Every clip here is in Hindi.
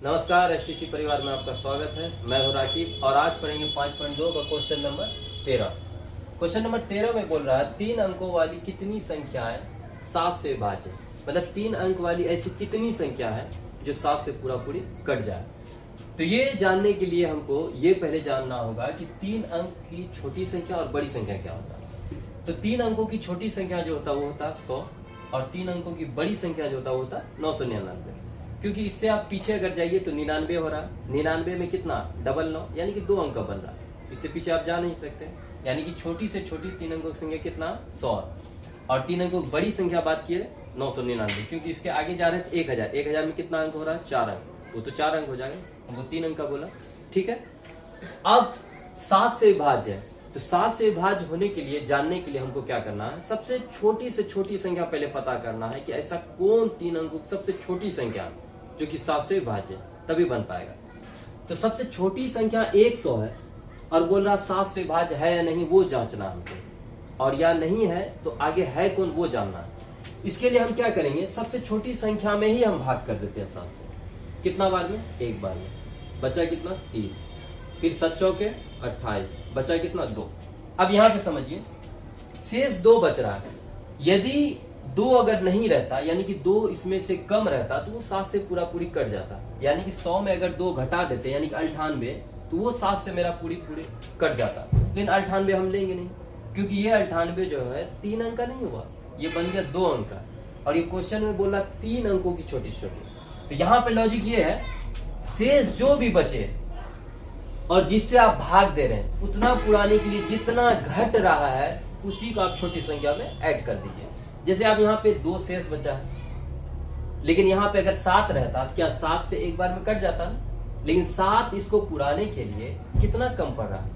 नमस्कार, एसटीसी परिवार में आपका स्वागत है। मैं हूं राकीब और आज पढ़ेंगे 5.2 का क्वेश्चन नंबर 13। क्वेश्चन नंबर 13 में बोल रहा है 3 अंकों वाली कितनी संख्याएं 7 से भाज्य, मतलब 3 अंक वाली ऐसी कितनी संख्या है जो 7 से पूरा पूरी कट जाए। तो ये जानने के लिए हमको ये पहले जानना होगा कि 3 अंक की छोटी संख्या और बड़ी संख्या क्या होता है। तो 3 अंकों की छोटी संख्या जो होता है वो होता है 100 और 3 अंकों की बड़ी संख्या जो होता है वो होता है 999। क्योंकि इससे आप पीछे अगर जाइए तो 99 हो रहा है, 99 में कितना 99 यानी कि 2 अंक का बन रहा है, इससे पीछे आप जा नहीं सकते। यानी कि छोटी से छोटी 3 अंकों की संख्या कितना 100 और 3 अंकों की बड़ी संख्या बात किए 999, क्योंकि इसके आगे जा रहे थे 1000। 1000 में कितना अंक हो रहा है 4 अंक, वो तो 4 अंक हो जाएगा, हमको 3 अंक का बोला। ठीक है, अब 7 से भाज्य है तो 7 से भाज्य होने के लिए जानने के लिए हमको क्या करना है, सबसे छोटी से छोटी संख्या पहले पता करना है कि ऐसा कौन 3 अंकों की सबसे छोटी संख्या जो कि 7 से भाज्य तभी बन पाएगा। तो सबसे छोटी संख्या 100 है और बोल रहा 7 से भाज्य है या नहीं वो जांचना हमको, और या नहीं है तो आगे है कौन वो जानना है। इसके लिए हम क्या करेंगे, सबसे छोटी संख्या में ही हम भाग कर देते हैं 7 से। कितना बार में, एक बार में, बचा कितना 30, फिर 7 चौके 28, बचा कितना 2। अब यहां पे समझिए शेष 2 बच रहा है। यदि 2 अगर नहीं रहता यानी कि 2 इसमें से कम रहता तो वो 7 से पूरा पूरी कट जाता। यानी कि 100 में अगर 2 घटा देते यानी कि 98 तो वो 7 से मेरा पूरी पूरी कट जाता। लेकिन 98 हम लेंगे नहीं, क्योंकि ये 98 जो है 3 अंक का नहीं हुआ, ये बन गया 2 अंक का। और ये क्वेश्चन में बोला 3 अंकों की छोटी छोटी। तो यहाँ पे लॉजिक ये है, शेष जो भी बचे और जिससे आप भाग दे रहे हैं उतना पुराने के लिए जितना घट रहा है उसी को आप छोटी संख्या में ऐड कर दीजिए। जैसे आप यहाँ पे 2 शेष बचा है, लेकिन यहाँ पे अगर 7 रहता तो क्या 7 से एक बार में कट जाता ना, लेकिन 7 इसको पुराने के लिए कितना कम पड़ रहा है,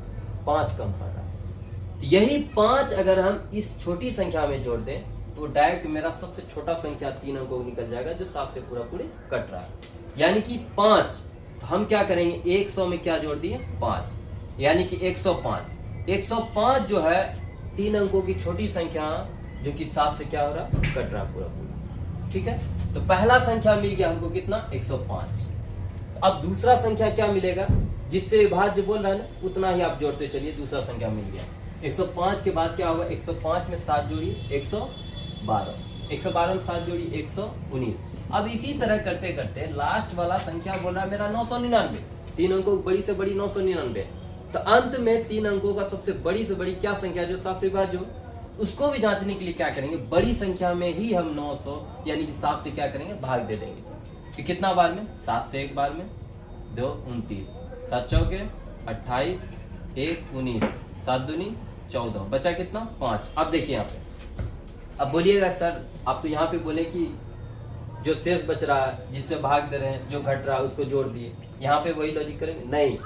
5 कम पड़ रहा है। तो यही 5 अगर हम इस छोटी संख्या में जोड़ दें तो डायरेक्ट मेरा सबसे छोटा संख्या 3 अंकों निकल जाएगा जो 7 से पूरा पूरी कट रहा है, यानी कि 5। तो हम क्या करेंगे, 100 में क्या जोड़ दिए 5, यानी कि 105। 105 जो है 3 अंकों की छोटी संख्या जो कि 7 से क्या हो रहा कट रहा पूरा पूरा। ठीक है, तो पहला संख्या मिल गया हमको कितना 105। अब दूसरा संख्या क्या मिलेगा, जिससे भाज्य बोल रहा है ना उतना ही आप जोड़ते चलिए, दूसरा संख्या मिल गया 105 के बाद क्या होगा, 105 में 7 जोड़िए 112, 112 में 7 जोड़िए 119। अब इसी तरह करते करते लास्ट वाला संख्या बोल रहा है मेरा 999, 3 अंकों बड़ी से बड़ी 999। तो अंत में 3 अंकों का सबसे बड़ी से बड़ी क्या संख्या जो 7 से भाज्य हो, उसको भी जांचने के लिए क्या करेंगे, बड़ी संख्या में ही हम 900 यानी कि 7 से क्या करेंगे भाग दे देंगे। तो कितना बार में, 7 से एक बार में 2 29, 7 चौके 28, 1 19, 7 दूनी 14, बचा कितना 5। अब देखिए यहाँ पे, अब बोलिएगा सर आप तो यहाँ पे बोले कि जो शेष बच रहा है जिससे भाग दे रहे हैं जो घट रहा है उसको जोड़ दिए, यहाँ पे वही लॉजिक करेंगे, नहीं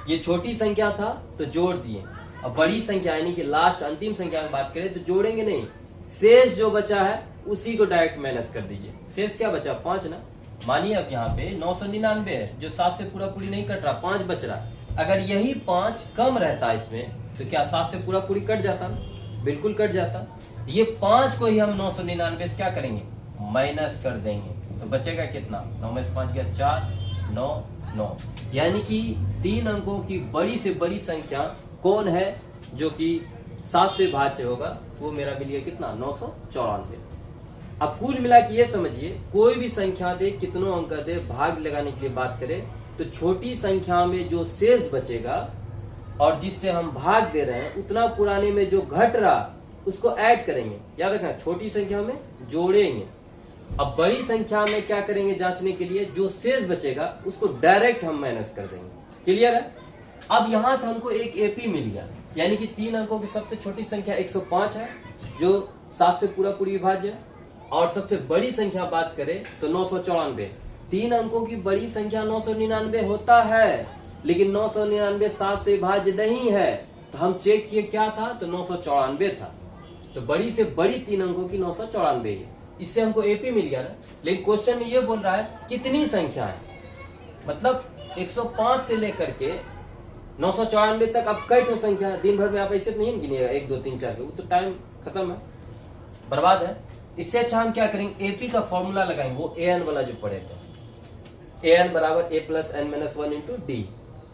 ये छोटी संख्या था तो जोड़ दिए। अब बड़ी संख्या यानी कि लास्ट अंतिम संख्या की बात करें तो जोड़ेंगे नहीं, शेष जो बचा है उसी को डायरेक्ट माइनस कर दीजिए। शेष क्या बचा 5 ना, मानिए अब यहाँ पे 999 है जो 7 से पूरा पूरी नहीं कट रहा, 5 बच रहा। अगर यही 5 कम रहता इसमें तो क्या 7 से पूरा पूरी कट जाता ना, बिल्कुल कट जाता। ये 5 को ही हम 999 से क्या करेंगे माइनस कर देंगे, तो बचेगा कितना 9 में से 5 गया 4, 9 9। यानी कि 3 अंकों की बड़ी से बड़ी संख्या कौन है जो कि 7 से भाज्य होगा, वो मेरा मिल गया कितना 994। अब कुल मिला के ये समझिए, कोई भी संख्या दे कितनों अंक दे, भाग लगाने के लिए बात करें तो छोटी संख्या में जो शेष बचेगा और जिससे हम भाग दे रहे हैं उतना पुराने में जो घट रहा उसको ऐड करेंगे। याद रखना छोटी संख्या में जोड़ेंगे। अब बड़ी संख्या में क्या करेंगे जांचने के लिए, जो शेष बचेगा उसको डायरेक्ट हम माइनस कर देंगे। क्लियर है। अब यहां से हमको एक एपी मिल गया, यानी कि 3 अंकों की सबसे छोटी संख्या 105 है जो 7 से पूरा पूरी विभाज्य है, और सबसे बड़ी संख्या बात करें तो 994। 3 अंकों की बड़ी संख्या 999 होता है, लेकिन 999 7 से भाज्य नहीं है। तो हम चेक किए क्या था, तो 994 था। तो बड़ी से बड़ी 3 अंकों की 994 है, इससे हमको एपी मिल गया ना। लेकिन क्वेश्चन में ये बोल रहा है कितनी संख्या है, मतलब 105 से लेकर के 994 तक। अब कई तो संख्या दिन भर में आप ऐसे नहीं गिनिएगा 1 2 3 4, वो तो टाइम खत्म है, बर्बाद है। इससे अच्छा हम क्या करेंगे, एपी का फॉर्मूला लगाएंगे, वो एन वाला जो पढ़े थे। ए एन बराबर a plus n minus one into d.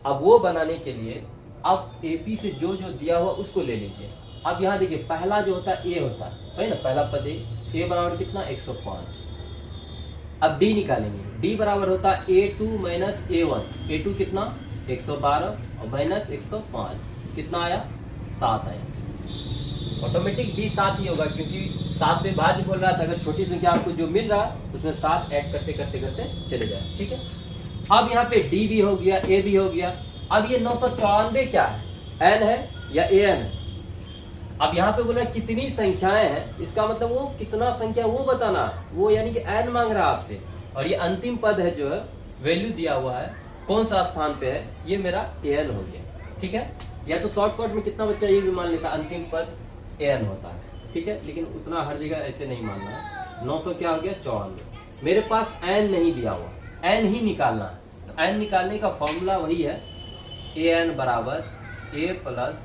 अब वो बनाने के लिए अब एपी से जो जो दिया हुआ उसको ले लीजिए। अब यहाँ देखिए पहला जो होता है ए होता है ना, पहला पद ए बराबर कितना 105। अब डी निकालेंगे, डी बराबर होता है a2 माइनस a1। a2 कितना 112 और माइनस 105 कितना आया 7 आया। ऑटोमेटिक डी 7 ही होगा क्योंकि 7 से भाज्य बोल रहा था। अगर छोटी संख्या आपको जो मिल रहा उसमें 7 ऐड करते करते करते चले जाए, ठीक है। अब यहाँ पे डी भी हो गया, ए भी हो गया। अब ये 994 क्या है, एन है या ए एन है। अब यहाँ पे बोला कितनी संख्याएं हैं, इसका मतलब वो कितना संख्या वो बताना, वो यानी कि एन मांग रहा है आपसे। और ये अंतिम पद है जो है वैल्यू दिया हुआ है कौन सा स्थान पे है, ये मेरा ए एन हो गया, ठीक है। या तो शॉर्टकट में कितना बच्चा ये भी मान लेता अंतिम पद ए एन होता है, ठीक है। लेकिन उतना हर जगह ऐसे नहीं मानना है। 900 क्या हो गया 94। मेरे पास एन नहीं दिया हुआ, एन ही निकालना है। तो एन निकालने का फॉर्मूला वही है ए एन बराबर a plus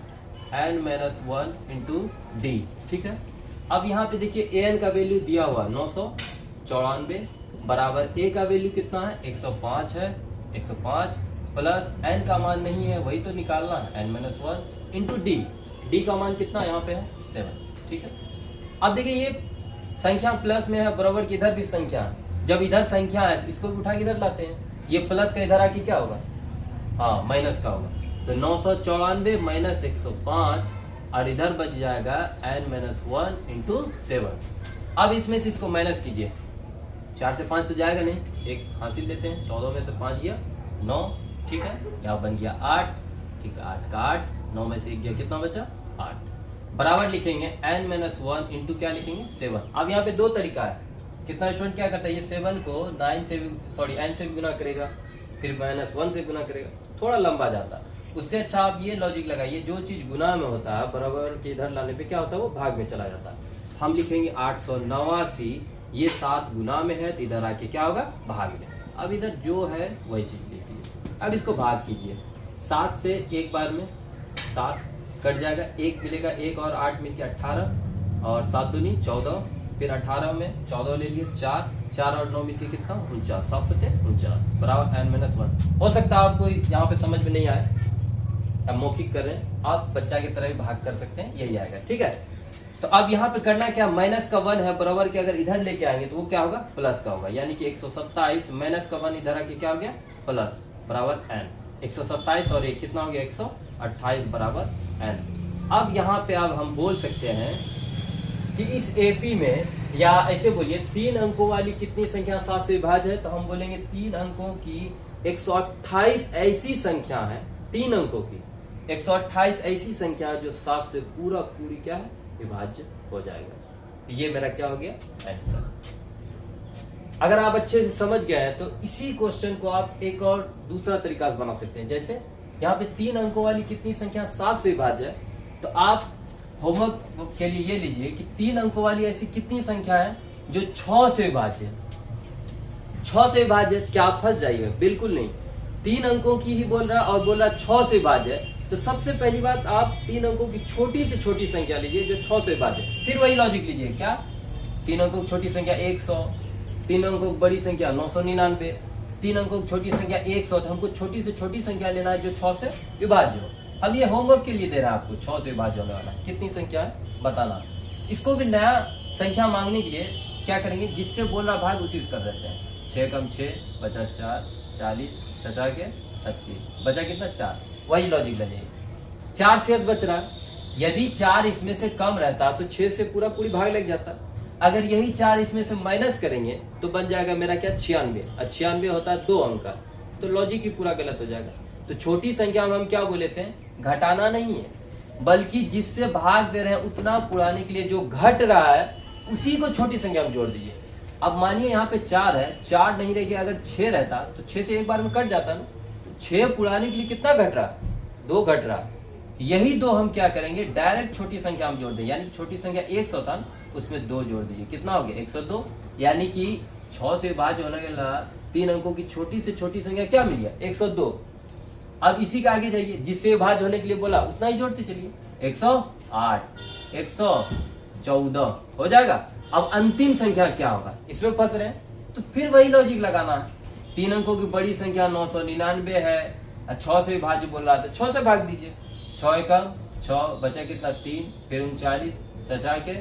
n minus one into d, ठीक है। अब यहाँ पे देखिए ए एन का वैल्यू दिया हुआ 994 बराबर ए का वैल्यू कितना है 105 है। 105 प्लस एन का मान नहीं है वही तो निकालना है n minus one into d. D का मान कितना यहाँ पे है 7, ठीक है। अब देखिए ये संख्या प्लस में है बराबर की इधर भी संख्या है। जब इधर संख्या है तो इसको भी उठा के इधर लाते हैं। ये प्लस का इधर आके क्या होगा, हाँ माइनस का होगा। तो 994 माइनस 105 और इधर बच जाएगा n माइनस वन इंटू 7। अब इसमें से इसको माइनस कीजिए, 4 से 5 तो जाएगा नहीं, एक हासिल लेते हैं। 14 में से 5 गया 9, ठीक है। यहाँ बन गया 8, ठीक है। 8 का 8, 9 में से 1 गया कितना बचा 8। बराबर लिखेंगे n माइनस वन इंटू क्या लिखेंगे 7। अब यहाँ पे दो तरीका है। कितना स्टूडेंट क्या करता है, ये 7 को n से भी गुना करेगा, फिर माइनस 1 से गुना करेगा, थोड़ा लंबा जाता है। उससे अच्छा आप ये लॉजिक लगाइए, जो चीज गुना में होता है बराबर के इधर लाने पे क्या होता है वो भाग में चला जाता है। हम लिखेंगे 889, ये 7 गुना में है तो इधर आके क्या होगा भाग में। अब इधर जो है वही चीज लिखिए। अब इसको भाग कीजिए, 7 से एक बार में 7 कट जाएगा, 1 मिलेगा, 1 और 8 मिलके 18 और 7 दूनी 14, फिर 18 में 14 ले लिए 4 और 9 मिलके कितना 49, 7 सटे 49 बराबर n माइनस वन। हो सकता है आपको यहाँ पे समझ में नहीं आए, हम मौखिक कर रहे हैं, आप बच्चा की तरह भी भाग कर सकते हैं, यही आएगा, ठीक है। तो अब यहाँ पे करना क्या, माइनस का 1 है बराबर के अगर इधर लेके आएंगे तो वो क्या होगा प्लस का होगा। यानी कि 127 माइनस का 1 इधर आके क्या हो गया प्लस बराबर n। 127 और 1 कितना हो गया 128 बराबर n। अब यहाँ पे अब हम बोल सकते हैं कि इस एपी में, या ऐसे बोलिए 3 अंकों वाली कितनी संख्या 7 से विभाज्य है, तो हम बोलेंगे 3 अंकों की 128 ऐसी संख्या है, 3 अंकों की 128 ऐसी संख्या जो 7 से पूरी क्या है विभाज्य हो जाएगा। ये मेरा क्या हो गया आंसर। अगर आप अच्छे से समझ गए हैं तो इसी क्वेश्चन को आप एक और दूसरा तरीका से बना सकते हैं। जैसे यहाँ पे 3 अंकों वाली कितनी संख्या 7 से विभाज्य है, तो आप होमवर्क के लिए ये लीजिए कि 3 अंकों वाली ऐसी कितनी संख्या है जो 6 से विभाज्य है। 6 से विभाज्य, क्या आप फंस जाइएगा, बिल्कुल नहीं। 3 अंकों की ही बोल रहा और बोल रहा 6 से विभाज्य है, तो सबसे पहली बात आप 3 अंकों की छोटी से छोटी संख्या लीजिए जो 6 से विभाज्य है। फिर वही लॉजिक लीजिए, क्या 3 अंकों की छोटी संख्या 100, 3 अंकों की बड़ी संख्या 999, 3 अंकों की छोटी संख्या 100। तो हमको छोटी से छोटी संख्या लेना है जो 6 से विभाज्य हो। हम ये होमवर्क के लिए दे रहे हैं आपको, 6 से विभाज्य होने वाला कितनी संख्या है बताना। इसको भी नया संख्या मांगने के लिए क्या करेंगे, जिससे बोल रहा भाग उसी से कर देते हैं। 6 कम 6 बचा 4, 40 छचा के 36 बचा कितना 4, वही लॉजिक बनेगी। 4 शेष बच रहा, यदि 4 इसमें से कम रहता तो 6 से पूरी भाग लग जाता। अगर यही 4 इसमें से माइनस करेंगे तो बन जाएगा मेरा क्या 96, और 96 होता है 2 अंक का, तो लॉजिक ही पूरा गलत हो जाएगा। तो छोटी संख्या में हम क्या बोले थे, घटाना नहीं है, बल्कि जिससे भाग दे रहे हैं उतना पुराने के लिए जो घट रहा है उसी को छोटी संख्या में जोड़ दीजिए। अब मानिए यहाँ पे 4 है, 4 नहीं रह गया, अगर 6 रहता तो 6 से एक बार में कट जाता ना, तो 6 पुराने के लिए कितना घट रहा 2 घट रहा। यही 2 हम क्या करेंगे डायरेक्ट छोटी संख्या हम जोड़ दें, यानी छोटी संख्या 100 था उसमें 2 जोड़ दीजिए, कितना हो गया 102। यानी कि 6 से भाज्य होने के लिए 3 अंकों की छोटी से छोटी संख्या क्या मिल गया 102। अब इसी का आगे जाइए, जिससे भाज्य होने के लिए बोला उतना ही जोड़ते चलिए, 108, 114 हो जाएगा। अब अंतिम संख्या क्या होगा, इसमें फंस रहे हैं तो फिर वही लॉजिक लगाना है। तीन अंकों की बड़ी संख्या 999 है, 6 से विभाज्य बोल रहा था, 6 से भाग दीजिए। 6 एकम 6, बचा कितना 3, फिर 39, छछा के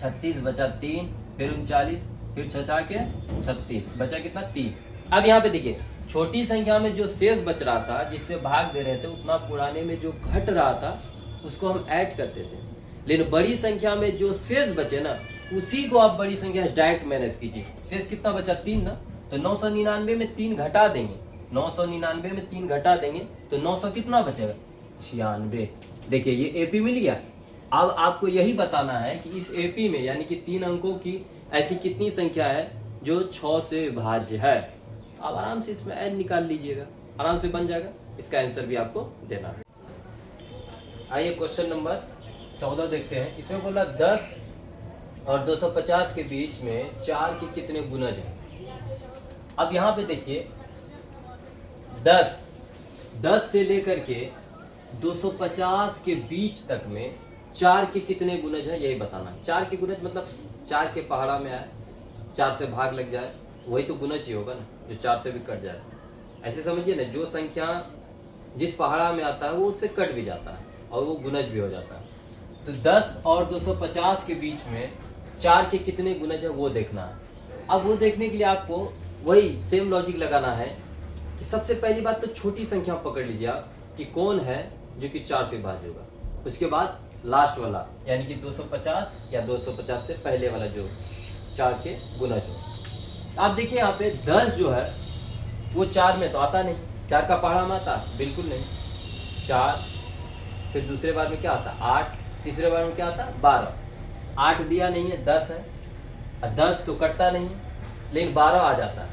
36, बचा 3, फिर 39, फिर छछा के 36, बचा कितना 3। अब यहाँ पे देखिए छोटी संख्या में जो शेष बच रहा था, जिससे भाग दे रहे थे, उतना पुराने में जो घट रहा था उसको हम ऐड करते थे। लेकिन बड़ी संख्या में जो शेष बचे ना, उसी को आप बड़ी संख्या डायरेक्ट माइनस कीजिए। शेष कितना बचा 3 ना, तो 999 में 3 घटा देंगे, 999 में 3 घटा देंगे तो 900 कितना बचेगा 96। देखिए ये एपी मिल गया। अब आपको यही बताना है कि इस एपी में यानी कि 3 अंकों की ऐसी कितनी संख्या है जो 6 से विभाज्य है। आप आराम से इसमें n निकाल लीजिएगा, आराम से बन जाएगा। इसका आंसर भी आपको देना है। आइए क्वेश्चन नंबर 14 देखते हैं। इसमें बोला 10 और 250 के बीच में 4 के कितने गुणज हैं। अब यहाँ पे देखिए 10 से लेकर के 250 के बीच तक में 4 के कितने गुणज है यही बताना। 4 के गुणज मतलब 4 के पहाड़ा में आए, 4 से भाग लग जाए, वही तो गुणज ही होगा ना, जो 4 से भी कट जाए। ऐसे समझिए ना, जो संख्या जिस पहाड़ा में आता है वो उससे कट भी जाता है और वो गुणज भी हो जाता है। तो 10 और 250 के बीच में 4 के कितने गुणज है वो देखना है। अब वो देखने के लिए आपको वही सेम लॉजिक लगाना है कि सबसे पहली बात तो छोटी संख्या पकड़ लीजिए आप कि कौन है जो कि 4 से भाज्य होगा। उसके बाद लास्ट वाला यानी कि 250 या 250 से पहले वाला जो 4 के गुणज हो। आप देखिए यहाँ पे 10 जो है वो 4 में तो आता नहीं, 4 का पहाड़ा में आता बिल्कुल नहीं। 4 फिर दूसरे बार में क्या आता 8, तीसरे बार में क्या आता 12। 8 दिया नहीं है, 10 है, 10 तो कटता नहीं लेकिन 12 आ जाता है।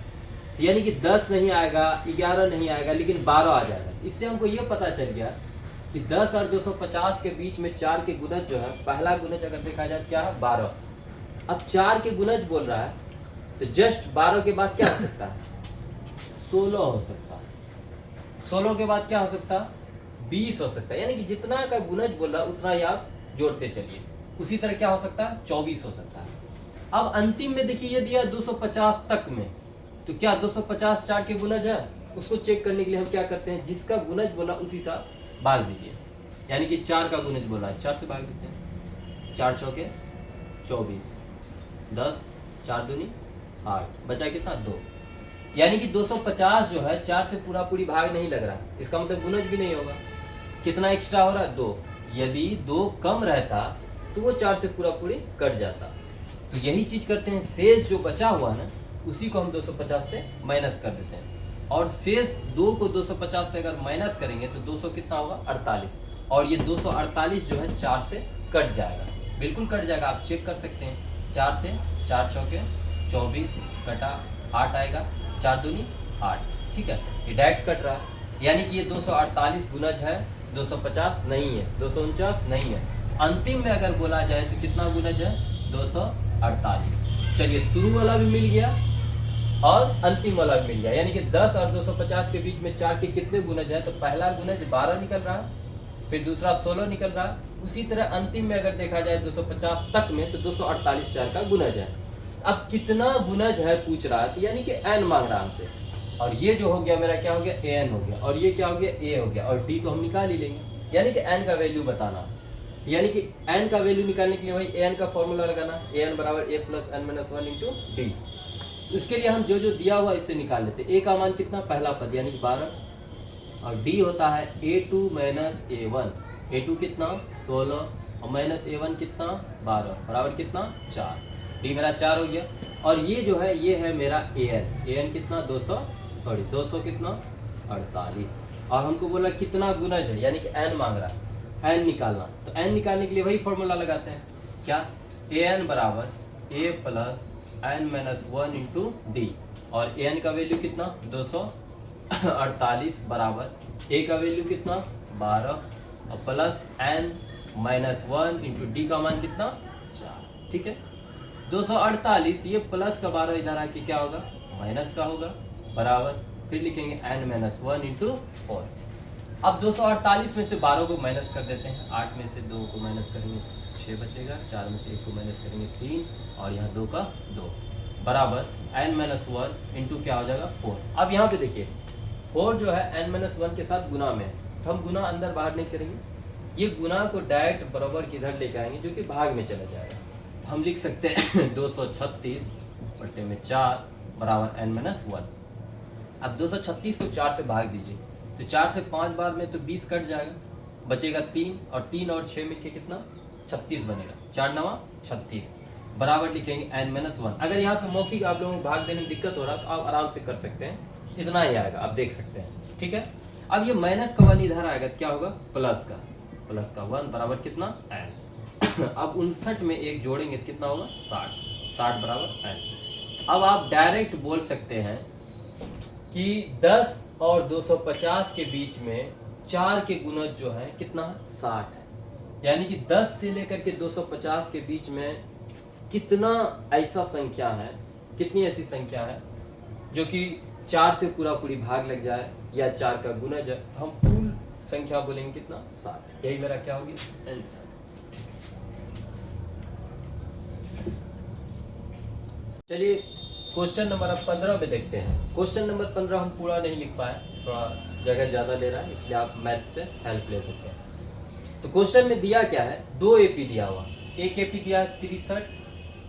यानी कि 10 नहीं आएगा, 11 नहीं आएगा, लेकिन 12 आ जाएगा। इससे हमको ये पता चल गया कि 10 और 250 के बीच में 4 के गुणज जो है, पहला गुणज अगर देखा जाए क्या है 12। अब 4 के गुणज बोल रहा है तो जस्ट 12 के बाद क्या हो सकता है 16 हो सकता है। 16 के बाद क्या हो सकता है 20 हो सकता है। यानी कि जितना का गुणज बोल रहा है उतना ही आप जोड़ते चलिए। उसी तरह क्या हो सकता है 24 हो सकता है। अब अंतिम में देखिए ये दिया 250 तक में, तो क्या 250 4 के गुणज है, उसको चेक करने के लिए हम क्या करते हैं जिसका गुणज बोला उसी से भाग दीजिए। यानी कि 4 का गुणज बोला है 4 से भाग देते हैं। 4 चौके 24, 10, 4 दूनी 8, बचा कितना 2। यानी कि 250 जो है 4 से पूरा पूरी भाग नहीं लग रहा, इसका मतलब गुणज भी नहीं होगा। कितना एक्स्ट्रा हो रहा है 2। यदि 2 कम रहता तो वो 4 से पूरा पूरी कट जाता। तो यही चीज करते हैं, शेष जो बचा हुआ ना उसी को हम 250 से माइनस कर देते हैं। और शेष 2 को 250 से अगर माइनस करेंगे तो 200 कितना होगा 48। और ये 248 जो है 4 से कट जाएगा, बिल्कुल कट जाएगा, आप चेक कर सकते हैं। 4 से 4 चौके 24 कटा 8 आएगा, 4 दूनी 8। ठीक है, ये डायरेक्ट कट रहा है। यानी कि ये 248 गुणज है, 250 नहीं है, 249 नहीं है। अंतिम में अगर बोला जाए तो कितना गुणज है 248। चलिए शुरू वाला भी मिल गया और अंतिम वाला भी मिल गया। यानी कि 10 और 250 के बीच में 4 के कितने गुणज है, तो पहला गुणज 12 निकल रहा है, फिर दूसरा 16 निकल रहा है। उसी तरह अंतिम में अगर देखा जाए 250 तक में तो 248 4 का गुणज है। अब कितना गुणज है पूछ रहा है, तो यानी कि n मांग रहा है हमसे। और ये जो हो गया मेरा क्या हो गया an हो गया, और ये क्या हो गया a हो गया, और d तो हम निकाल ही लेंगे। यानी कि n का वैल्यू बताना, यानी कि n का वैल्यू निकालने के लिए वही an का फॉर्मूला लगाना, an बराबर a plus n minus 1 into D. उसके लिए हम जो जो दिया हुआ इससे निकाल लेते हैं। a का मान कितना पहला पद यानी कि 12, और d होता है a2 माइनस a1। a2 कितना 16 और माइनस a1 कितना 12 बराबर कितना 4। d मेरा 4 हो गया। और ये जो है ये है मेरा an कितना 200 कितना 48। और हमको बोला कितना गुणज है, यानी कि n मांग रहा है, n निकालना। तो n निकालने के लिए वही फॉर्मूला लगाते हैं, क्या an बराबर a plus n minus 1 into D. और an का वैल्यू कितना 248 बराबर a का वैल्यू कितना 12 और plus n minus 1 into D का मान कितना 4। ठीक है, 248 ये प्लस का 12 इधर आके क्या होगा माइनस का होगा, बराबर फिर लिखेंगे n माइनस 1 इंटू 4। अब 248 में से 12 को माइनस कर देते हैं, 8 में से 2 को माइनस करेंगे 6 बचेगा, 4 में से 1 को माइनस करेंगे 3, और यहाँ 2 का 2। बराबर n माइनस वन इंटू क्या हो जाएगा 4। अब यहाँ पे देखिए 4 जो है n माइनस वन के साथ गुना में है, तो हम गुना अंदर बाहर नहीं करेंगे, ये गुना को डायरेक्ट बराबर किधर लेके आएंगे जो कि भाग में चला जाएगा। तो हम लिख सकते हैं 236 बट्टे में 4 बराबर n माइनस वन। अब 236 को 4 से भाग दीजिए, तो 4 से 5 बार में तो 20 कट जाएगा, बचेगा 3 और 3 और 6 मिलके कितना 36 बनेगा, 4 9 36 बराबर लिखेंगे n माइनस वन। अगर यहाँ पे मौखिक आप लोगों को भाग देने में दिक्कत हो रहा है तो आप आराम से कर सकते हैं, इतना ही आएगा, आप देख सकते हैं। ठीक है, अब ये माइनस का 1 इधर आएगा, क्या होगा प्लस का 1 बराबर कितना n। अब 59 में एक जोड़ेंगे तो कितना होगा 60 बराबर n। अब आप डायरेक्ट बोल सकते हैं कि 10 और 250 के बीच में 4 के गुणज जो है कितना है 60 है, यानी कि 10 से लेकर के 250 के बीच में कितना ऐसा संख्या है, कितनी ऐसी संख्या है जो कि 4 से पूरी भाग लग जाए या 4 का गुणज है, तो हम कुल संख्या बोलेंगे कितना 60। यही मेरा क्या होगी आंसर। चलिए क्वेश्चन नंबर 15 पे देखते हैं। क्वेश्चन नंबर 15 हम पूरा नहीं लिख पाए, थोड़ा जगह ज़्यादा ले रहा है, इसलिए आप मैथ से हेल्प ले सकते हैं। तो क्वेश्चन में दिया क्या है, 2 एपी दिया हुआ, एक एपी दिया है 63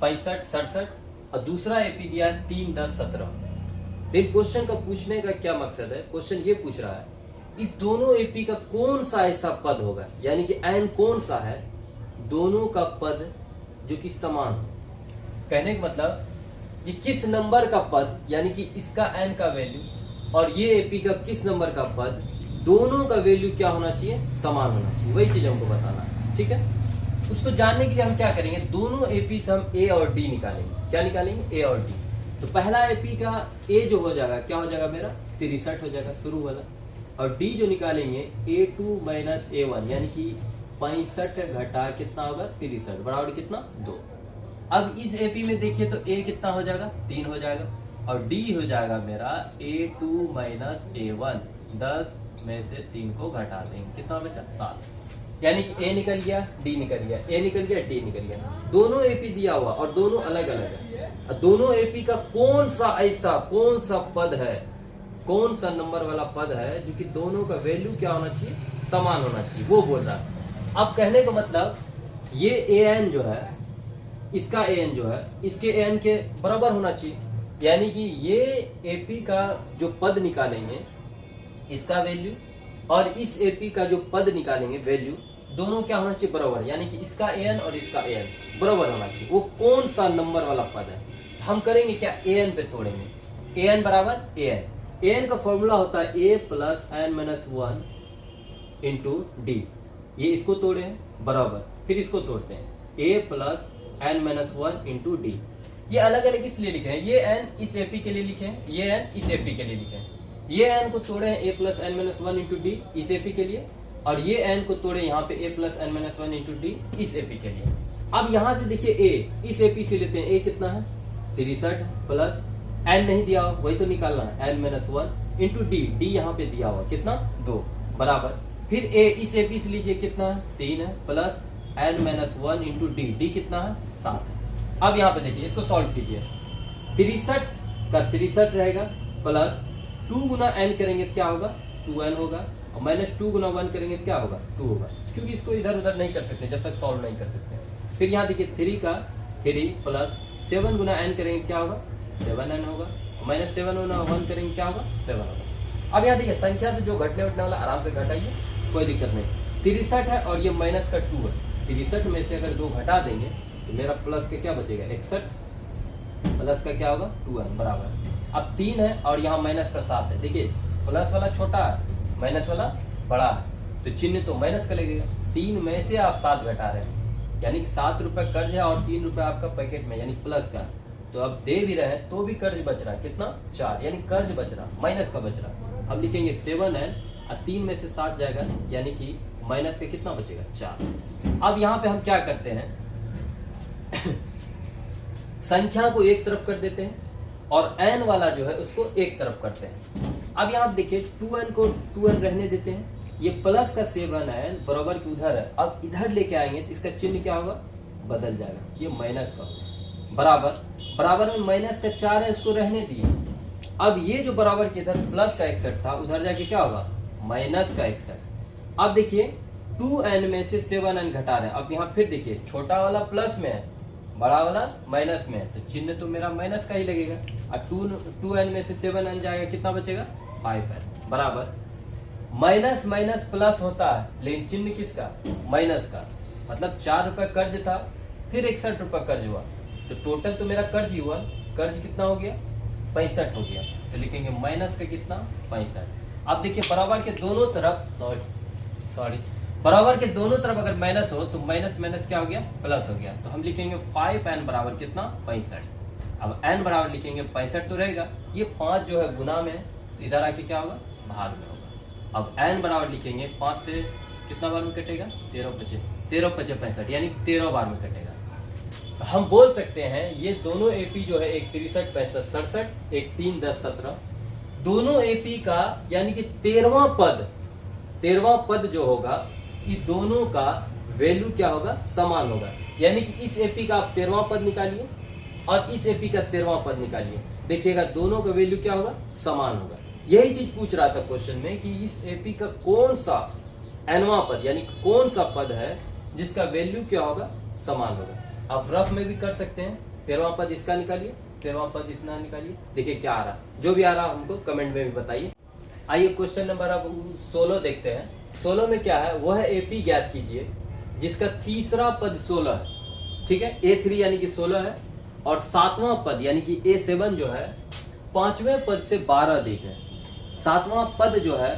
65 67 और दूसरा एपी दिया है 3 10 17। लेकिन क्वेश्चन का पूछने का क्या मकसद है, क्वेश्चन ये पूछ रहा है इस दोनों एपी का कौन सा ऐसा पद होगा, यानी कि n कौन सा है दोनों का पद जो कि समान हो। कहने का मतलब ये किस नंबर का पद, यानी कि इसका n का वैल्यू और ये एपी का किस नंबर का पद, दोनों का वैल्यू क्या होना चाहिए समान होना चाहिए, वही चीज हमको बताना है। ठीक है, उसको जानने के लिए हम क्या करेंगे, दोनों एपी से हम a और d निकालेंगे। क्या निकालेंगे, a और d। तो पहला एपी का a जो हो जाएगा क्या हो जाएगा मेरा 63 हो जाएगा शुरू वाला, और d जो निकालेंगे a2 माइनस a1 यानी कि 65 घटा कितना होगा 63 बराबर कितना 2। अब इस एपी में देखिए तो a कितना हो जाएगा 3 हो जाएगा, और d हो जाएगा मेरा a2 माइनस a1, 10 में से 3 को घटा देंगे, कितना बचा 7, यानी कि a निकल गया d निकल गया, a निकल गया d निकल गया। दोनों एपी दिया हुआ और दोनों अलग अलग है, दोनों एपी का कौन सा पद है, कौन सा नंबर वाला पद है जो कि दोनों का वैल्यू क्या होना चाहिए समान होना चाहिए, वो बोल रहा है। अब कहने का मतलब ये an जो है, इसका an जो है इसके an के बराबर होना चाहिए, यानी कि ये एपी का जो पद निकालेंगे इसका वैल्यू और इस एपी का जो पद निकालेंगे वैल्यू, दोनों क्या होना चाहिए बराबर, यानी कि इसका an और इसका an बराबर होना चाहिए। वो कौन सा नंबर वाला पद है, हम करेंगे क्या an पे तोड़ेंगे, an बराबर an का फॉर्मूला होता है a plus n minus one into D. ये इसको तोड़े बराबर, फिर इसको तोड़ते हैं a plus n minus one into D. ये अलग अलग इसलिए लिखे हैं, ये n इस एपी के लिए लिखे हैं, ये n इस एपी के लिए लिखे हैं। ये n को तोड़े हैं a plus n minus one into D इस एपी के लिए, और ये n को तोड़े यहाँ पे a plus n minus one into D इस एपी के लिए। अब यहाँ से देखिए a इस एपी से लेते हैं, a कितना है 63 प्लस n नहीं दिया हुआ वही तो निकालना है n minus one into d, D यहाँ पे दिया हुआ कितना 2 बराबर, फिर a इस एपी से लीजिए कितना है 3 है plus n minus one into d, D कितना है 7 है। अब यहाँ पे देखिए इसको सॉल्व कीजिए, 63 का 63 रहेगा प्लस 2 गुना n करेंगे क्या होगा 2n होगा, और माइनस 2 गुना 1 करेंगे क्या होगा 2 होगा, क्योंकि इसको इधर उधर नहीं कर सकते जब तक सॉल्व नहीं कर सकते। फिर यहाँ देखिए 3 का 3 प्लस 7 गुना n करेंगे क्या होगा 7n होगा, माइनस 7 गुना 1 करेंगे क्या होगा 7 होगा। अब यहाँ देखिए संख्या से जो घटने उठने वाला आराम से घटाइए, कोई दिक्कत नहीं। 63 है और ये माइनस का 2 है, 63 में से अगर 2 घटा देंगे तो मेरा प्लस का क्या बचेगा 61 प्लस का क्या होगा 2n बराबर। अब 3 है और यहाँ माइनस का 7 है, देखिए प्लस वाला छोटा है माइनस वाला बड़ा है, तो चिन्ह तो माइनस का लगेगा। 3 में से आप 7 घटा रहे हैं, यानी कि 7 रुपए कर्ज है और 3 रुपए आपका पैकेट में यानी प्लस का, तो अब दे भी रहे हैं तो भी कर्ज बच रहा है कितना 4, यानी कर्ज बच रहा माइनस का बच रहा। अब लिखेंगे 7n और 3 में से 7 जाएगा यानी कि माइनस का कितना बचेगा 4। अब यहाँ पे हम क्या करते हैं संख्या को एक तरफ कर देते हैं और n वाला जो है उसको एक तरफ करते हैं। अब यहाँ देखिए 2n को 2n रहने देते हैं, ये प्लस का 7n बराबर की उधर है, अब इधर लेके आएंगे तो इसका चिन्ह क्या होगा बदल जाएगा, ये माइनस का होगा। बराबर बराबर में माइनस का 4 है, उसको रहने दिए। अब ये जो बराबर के इधर प्लस का 61 था, उधर जाके क्या होगा माइनस का 61। अब देखिए 2n में से 7n घटा रहे हैं। अब यहाँ फिर देखिए छोटा वाला प्लस में है, बड़ा वाला माइनस में है, तो चिन्ह तो मेरा माइनस का ही लगेगा। अब 2n में से 7n जाएगा, कितना बचेगा 5n। बराबर माइनस माइनस प्लस होता है, लेकिन चिन्ह किसका माइनस का, मतलब 4 रुपए कर्ज था, फिर 61 रुपए कर्ज हुआ, तो टोटल तो मेरा कर्ज ही हुआ। कर्ज कितना हो गया 65 हो गया, तो लिखेंगे माइनस का कितना 65। अब देखिए बराबर के दोनों तरफ सॉरी बराबर के दोनों तरफ अगर माइनस हो तो माइनस माइनस क्या हो गया प्लस हो गया, तो हम लिखेंगे 5n बराबर कितना 65। अब n बराबर लिखेंगे 65 तो रहेगा, ये 5 जो है गुना में है, तो इधर आके क्या होगा भाग में होगा। अब n बराबर लिखेंगे 5 से कितना बार में कटेगा 13 5 65, यानी 13 बार में कटेगा। तो हम बोल सकते हैं ये दोनों एपी जो है, एक 63 65 67, एक 3 10 17, दोनों एपी का यानी कि 13वां पद जो होगा, ये दोनों का वैल्यू क्या होगा समान होगा। यानी कि इस एपी का आप 13वां पद निकालिए और इस एपी का 13वां पद निकालिए, देखिएगा दोनों का वैल्यू क्या होगा समान होगा। यही चीज पूछ रहा था क्वेश्चन में कि इस एपी का कौन सा nवां पद यानी कौन सा पद है जिसका वैल्यू क्या होगा समान होगा। आप रफ में भी कर सकते हैं, 13वां पद इसका निकालिए, 13वां पद इतना निकालिए, देखिए क्या आ रहा, जो भी आ रहा हमको कमेंट में भी बताइए। आइए क्वेश्चन नंबर अब 16 देखते हैं। 16 में क्या है, वह एपी ज्ञात कीजिए जिसका तीसरा पद 16 है, ठीक है, A3 यानी कि 16 है, और 7वां पद यानी कि A7 जो है 5वें पद से 12 अधिक है। 7वां पद जो है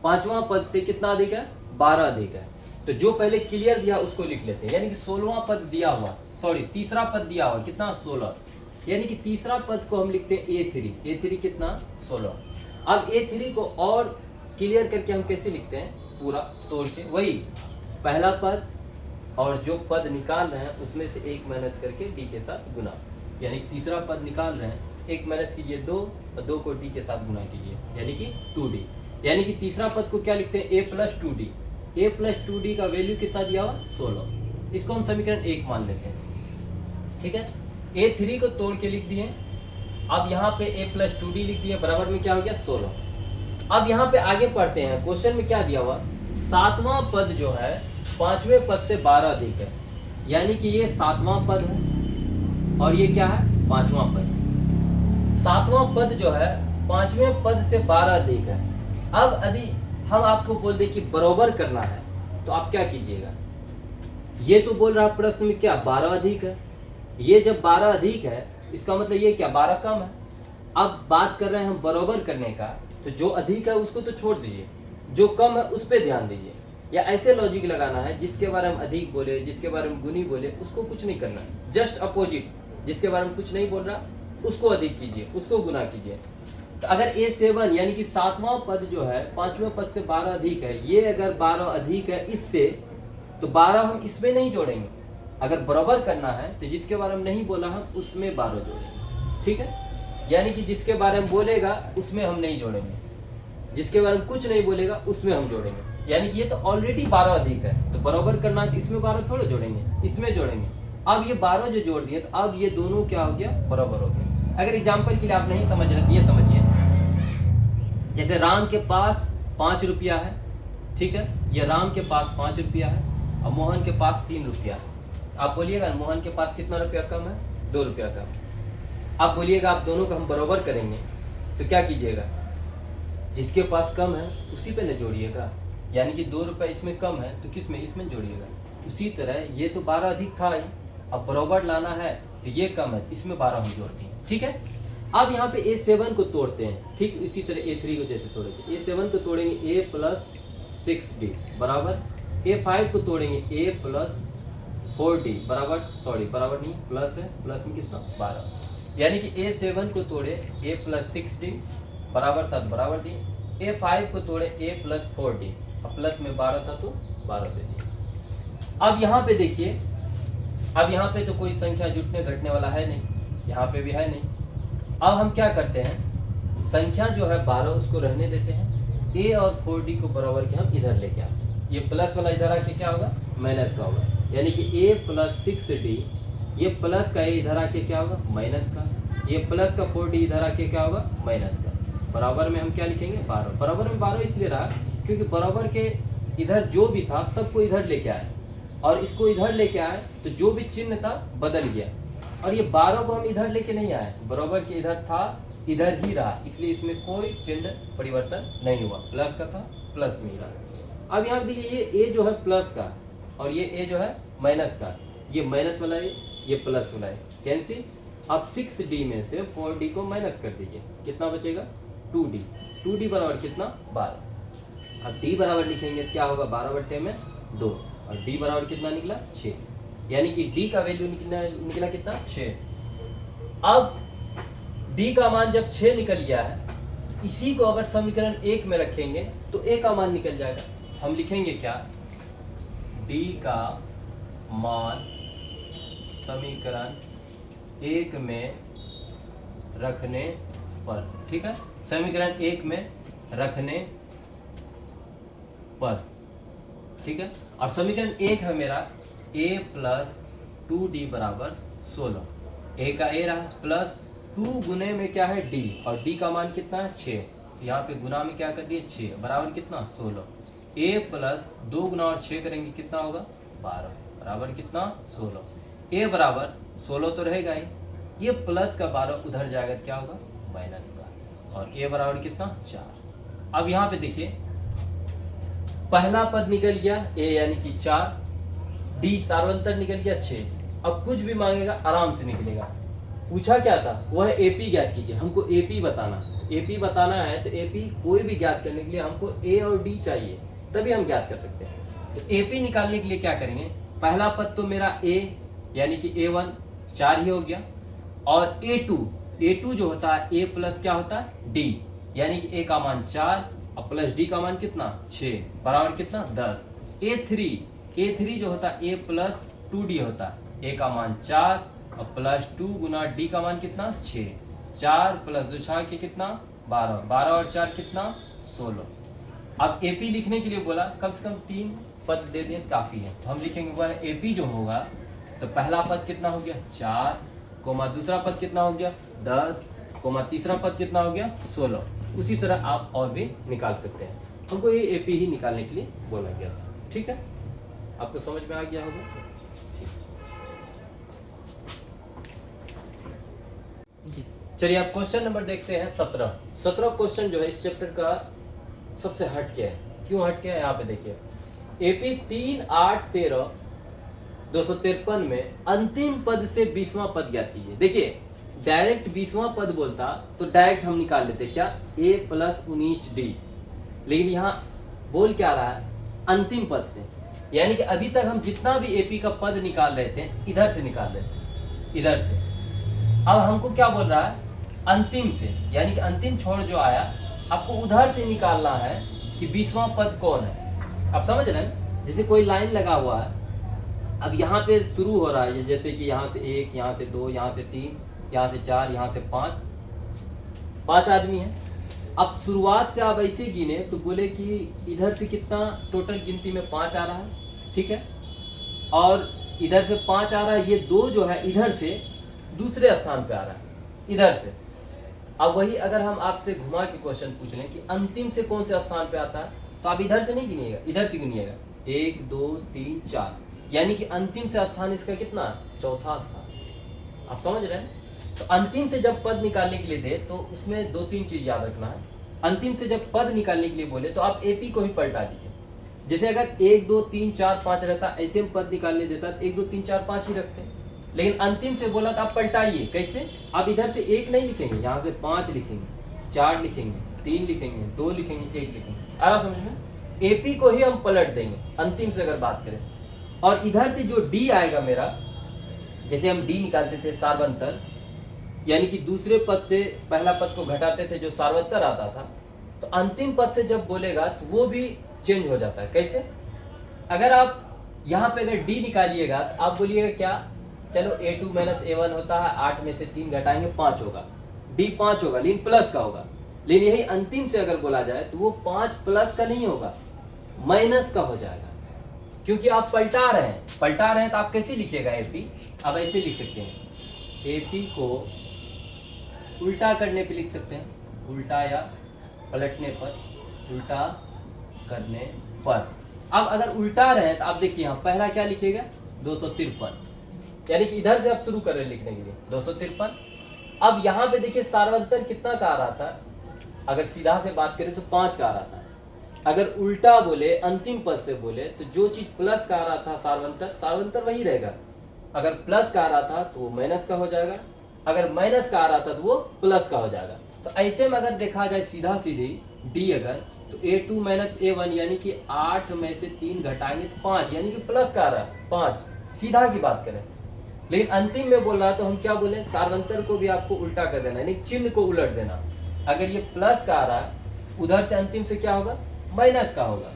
5वां पद से कितना अधिक है 12 अधिक है। तो जो पहले क्लियर दिया उसको लिख लेते हैं, यानी कि 16वां पद दिया हुआ, तीसरा पद दिया हुआ कितना 16, यानी कि तीसरा पद को हम लिखते हैं A3 कितना 16। अब A3 को और क्लियर करके हम कैसे लिखते हैं, पूरा तोड़ के, वही पहला पद और जो पद निकाल रहे हैं उसमें से एक माइनस करके d के साथ गुना, यानी तीसरा पद निकाल रहे हैं, एक माइनस कीजिए 2 और 2 को d के साथ गुना कीजिए, यानी कि 2d। यानी कि तीसरा पद को क्या लिखते हैं a प्लस 2d का वैल्यू कितना दिया हुआ 16, इसको हम समीकरण 1 मान लेते हैं, ठीक है। A3 को तोड़ के लिख दिए, अब यहाँ पे a प्लस 2d लिख दिए, बराबर में क्या हो गया 16। अब यहाँ पे आगे पढ़ते हैं, क्वेश्चन में क्या दिया हुआ, 7वां पद जो है 5वें पद से 12 अधिक है, यानी कि ये 7वां पद है और ये क्या है 5वां पद। 7वां पद जो है 5वें पद से 12 अधिक है। अब यदि हम आपको बोल दें कि बराबर करना है तो आप क्या कीजिएगा, ये तो बोल रहा प्रश्न में क्या 12 अधिक है, ये जब 12 अधिक है इसका मतलब ये क्या 12 कम है। अब बात कर रहे हैं हम बराबर करने का, तो जो अधिक है उसको तो छोड़ दीजिए, जो कम है उस पर ध्यान दीजिए, या ऐसे लॉजिक लगाना है जिसके बारे में अधिक बोले, जिसके बारे में गुनी बोले, उसको कुछ नहीं करना, जस्ट अपोजिट, जिसके बारे में कुछ नहीं बोल रहा उसको अधिक कीजिए, उसको गुना कीजिए। तो अगर A7 यानी कि 7वां पद जो है 5वें पद से 12 अधिक है, ये अगर 12 अधिक है इससे, तो 12 हम इसमें नहीं जोड़ेंगे। अगर बराबर करना है तो जिसके बारे में नहीं बोला हम उसमें 12 जोड़ेंगे, ठीक है। यानी कि जिसके बारे में बोलेगा उसमें हम नहीं जोड़ेंगे, जिसके बारे में कुछ नहीं बोलेगा उसमें हम जोड़ेंगे। यानी कि ये तो ऑलरेडी 12 अधिक है, तो बराबर करना है तो इसमें 12 थोड़े जोड़ेंगे, इसमें जोड़ेंगे। अब ये 12 जो जोड़ दिए तो अब ये दोनों क्या हो गया बराबर हो गया। अगर एग्जाम्पल के लिए आप नहीं समझ रहे, ये समझिए, जैसे राम के पास 5 रुपया है, ठीक है, ये राम के पास 5 रुपया है और मोहन के पास 3 रुपया है। आप बोलिएगा मोहन के पास कितना रुपया कम है 2 रुपया कम। आप बोलिएगा आप दोनों को हम बराबर करेंगे, तो क्या कीजिएगा, जिसके पास कम है उसी पे न जोड़िएगा, यानी कि 2 रुपये इसमें कम है तो किस में इसमें जोड़िएगा। उसी तरह ये तो 12 अधिक था ही, अब बराबर लाना है तो ये कम है, इसमें 12 हम जोड़ते हैं, ठीक है। अब यहाँ पे A7 को तोड़ते हैं, ठीक इसी तरह A3 को जैसे तोड़ेंगे, A7 को तोड़ेंगे A प्लस 6D बराबर, A5 को तोड़ेंगे A प्लस 4D बराबर, बराबर नहीं प्लस है, प्लस में कितना 12, यानी कि A7 को तोड़े A प्लस 6D बराबर था तो बराबर दी, A5 को तोड़े A प्लस 4D, अब प्लस में 12 था तो 12 दे दिए। अब यहाँ पे देखिए, अब यहाँ पे तो कोई संख्या जुटने घटने वाला है नहीं, यहाँ पे भी है नहीं। अब हम क्या करते हैं, संख्या जो है 12 उसको रहने देते हैं, A और 4D को बराबर के हम इधर लेके आते हैं, ये प्लस वाला इधर आके क्या होगा माइनस का होगा, यानी कि A प्लस 6D ये प्लस का ए इधर आके क्या होगा माइनस का, ये प्लस का 4d इधर आके क्या होगा माइनस का। बराबर में हम क्या लिखेंगे 12। बराबर में 12 इसलिए रहा क्योंकि बराबर के इधर जो भी था सबको इधर लेके आए और इसको इधर लेके आए तो जो भी चिन्ह था बदल गया। और ये 12 को हम इधर लेके नहीं आए, बराबर के इधर था इधर ही रहा, इसलिए इसमें कोई चिन्ह परिवर्तन नहीं हुआ, प्लस का था प्लस में ही रहा। अब यहाँ पे देखिए ये ए जो है प्लस का और ये ए जो है माइनस का, ये माइनस वाला है ये प्लस वाला है, कैंसिल। अब 6d में से 4d को माइनस कर दीजिए, कितना बचेगा 2d। 2d बराबर कितना 12। अब d बराबर लिखेंगे क्या होगा 12 में 2 और d बराबर कितना निकला 6, यानी कि d का वैल्यू निकला कितना 6। अब d का मान जब 6 निकल गया है, इसी को अगर समीकरण 1 में रखेंगे तो a का मान निकल जाएगा। हम लिखेंगे क्या d का मान समीकरण 1 में रखने पर, ठीक है, समीकरण 1 में रखने पर, ठीक है। और समीकरण 1 है मेरा a प्लस 2d बराबर 16, a का a रहा प्लस 2 गुने में क्या है d और d का मान कितना है 6, यहाँ पे गुना में क्या कर दिए 6 बराबर कितना 16। a प्लस 2 गुना और 6 करेंगे कितना होगा 12 बराबर कितना 16। a बराबर 16 तो रहेगा ही, ये प्लस का 12 उधर जाएगा क्या होगा माइनस का, और a बराबर कितना 4। अब यहाँ पे देखिए पहला पद निकल गया a यानी कि 4, d सार्वंतर निकल गया 6। अब कुछ भी मांगेगा आराम से निकलेगा। पूछा क्या था वह एपी ज्ञात कीजिए, हमको एपी बताना। एपी बताना है तो एपी कोई भी ज्ञात करने के लिए हमको ए और डी चाहिए, तभी हम ज्ञात कर सकते हैं। तो एपी निकालने के लिए क्या करेंगे, पहला पद तो मेरा a यानी कि a1 4 ही हो गया, और a2 जो होता है a प्लस क्या होता है d, यानी कि a का मान 4 और प्लस d का मान कितना 6 बराबर कितना 10। a3 जो होता है a प्लस 2d होता है, a का मान 4 और प्लस 2 गुना d का मान कितना 6, 4 प्लस 2 6 के कितना 12, 12 और 4 कितना 16। अब एपी लिखने के लिए बोला कम से कम 3 पद दे दें काफी है, तो हम लिखेंगे वह एपी जो होगा तो पहला पद कितना हो गया 4, कोमा दूसरा पद कितना हो गया 10, कोमा तीसरा पद कितना हो गया 16। उसी तरह आप और भी निकाल सकते हैं, हमको ये एपी ही निकालने के लिए बोला गया था। ठीक है, आपको समझ में आ गया होगा। ठीक, चलिए आप क्वेश्चन नंबर देखते हैं 17 क्वेश्चन जो है इस चैप्टर का सबसे हट के है। क्यों हट के है, यहाँ पे देखिए एपी 3, 8, 13, 253 में अंतिम पद से 20वां पद ज्ञात कीजिए। देखिए डायरेक्ट 20वां पद बोलता तो डायरेक्ट हम निकाल लेते क्या a प्लस 19d, लेकिन यहाँ बोल क्या रहा है अंतिम पद से, यानी कि अभी तक हम जितना भी एपी का पद निकाल रहे थे इधर से निकाल रहे थे, इधर से। अब हमको क्या बोल रहा है अंतिम से, यानी कि अंतिम छोर जो आया आपको उधर से निकालना है कि 20वां पद कौन है। आप समझ रहे हैं, जैसे कोई लाइन लगा हुआ है, अब यहाँ पे शुरू हो रहा है जैसे कि यहाँ से 1, यहाँ से 2, यहाँ से 3, यहाँ से 4, यहाँ से 5 आदमी हैं। अब शुरुआत से आप ऐसे गिने तो बोले कि इधर से कितना टोटल गिनती में 5 आ रहा है, ठीक है, और इधर से 5 आ रहा है, ये 2 जो है इधर से दूसरे स्थान पे आ रहा है इधर से। अब वही अगर हम आपसे घुमा के क्वेश्चन पूछ लें कि अंतिम से कौन से स्थान पे आता है, तो आप इधर से नहीं गिनिएगा, इधर से गिनिएगा 1, 2, 3, 4, यानी कि अंतिम से स्थान इसका कितना चौथा स्थान। आप समझ रहे हैं, तो अंतिम से जब पद निकालने के लिए दे तो उसमें 2-3 चीज याद रखना है। अंतिम से जब पद निकालने के लिए बोले तो आप एपी को ही पलटा दीजिए। जैसे अगर 1, 2, 3, 4, 5 रहता, ऐसे हम पद निकालने देता तो 1, 2, 3, 4, 5 ही रखते, लेकिन अंतिम से बोला तो आप पलटाइए। कैसे, आप इधर से 1 नहीं लिखेंगे, यहाँ से 5 लिखेंगे, 4 लिखेंगे, 3 लिखेंगे, 2 लिखेंगे, 1 लिखेंगे। आ रहा समझ में, एपी को ही हम पलट देंगे अंतिम से अगर बात करें। और इधर से जो डी आएगा मेरा, जैसे हम डी निकालते थे सार्वंतर, यानी कि दूसरे पद से पहला पद को घटाते थे जो सार्वंतर आता था, तो अंतिम पद से जब बोलेगा तो वो भी चेंज हो जाता है। कैसे, अगर आप यहाँ पे अगर डी निकालिएगा तो आप बोलिएगा क्या, चलो a2 माइनस a1 होता है, 8 में से 3 घटाएंगे 5 होगा, d 5 होगा लेकिन प्लस का होगा। लेकिन यही अंतिम से अगर बोला जाए तो वो 5 प्लस का नहीं होगा, माइनस का हो जाएगा। क्योंकि आप पलटा रहे हैं तो आप कैसे लिखिएगा एपी, आप ऐसे लिख सकते हैं, एपी को उल्टा करने पे लिख सकते हैं, उल्टा या पलटने पर, उल्टा करने पर। अब अगर उल्टा रहे तो आप देखिए यहाँ पहला क्या लिखिएगा 253, यानी कि इधर से आप शुरू कर रहे हैं लिखने के लिए 253। अब यहाँ पे देखिए सार्वंतर कितना का आ रहा था, अगर सीधा से बात करें तो 5 का आ रहा था। अगर उल्टा बोले, अंतिम पद से बोले, तो जो चीज प्लस का आ रहा था सार्वंतर वही रहेगा। अगर प्लस का आ रहा था तो वो माइनस का हो जाएगा, अगर माइनस का आ रहा था तो वो प्लस का हो जाएगा। तो ऐसे में अगर देखा जाए सीधा सीधी डी अगर, तो A2 माइनस A1 यानी कि 8 में से 3 घटाएंगे तो 5, यानी कि प्लस का आ रहा है 5, सीधा की बात करें। लेकिन अंतिम में बोल रहा है तो हम क्या बोले, सार्वंतर को भी आपको उल्टा कर देना, यानी चिन्ह को उलट देना। अगर ये प्लस का आ रहा है, उधर से अंतिम से क्या होगा, माइनस का होगा।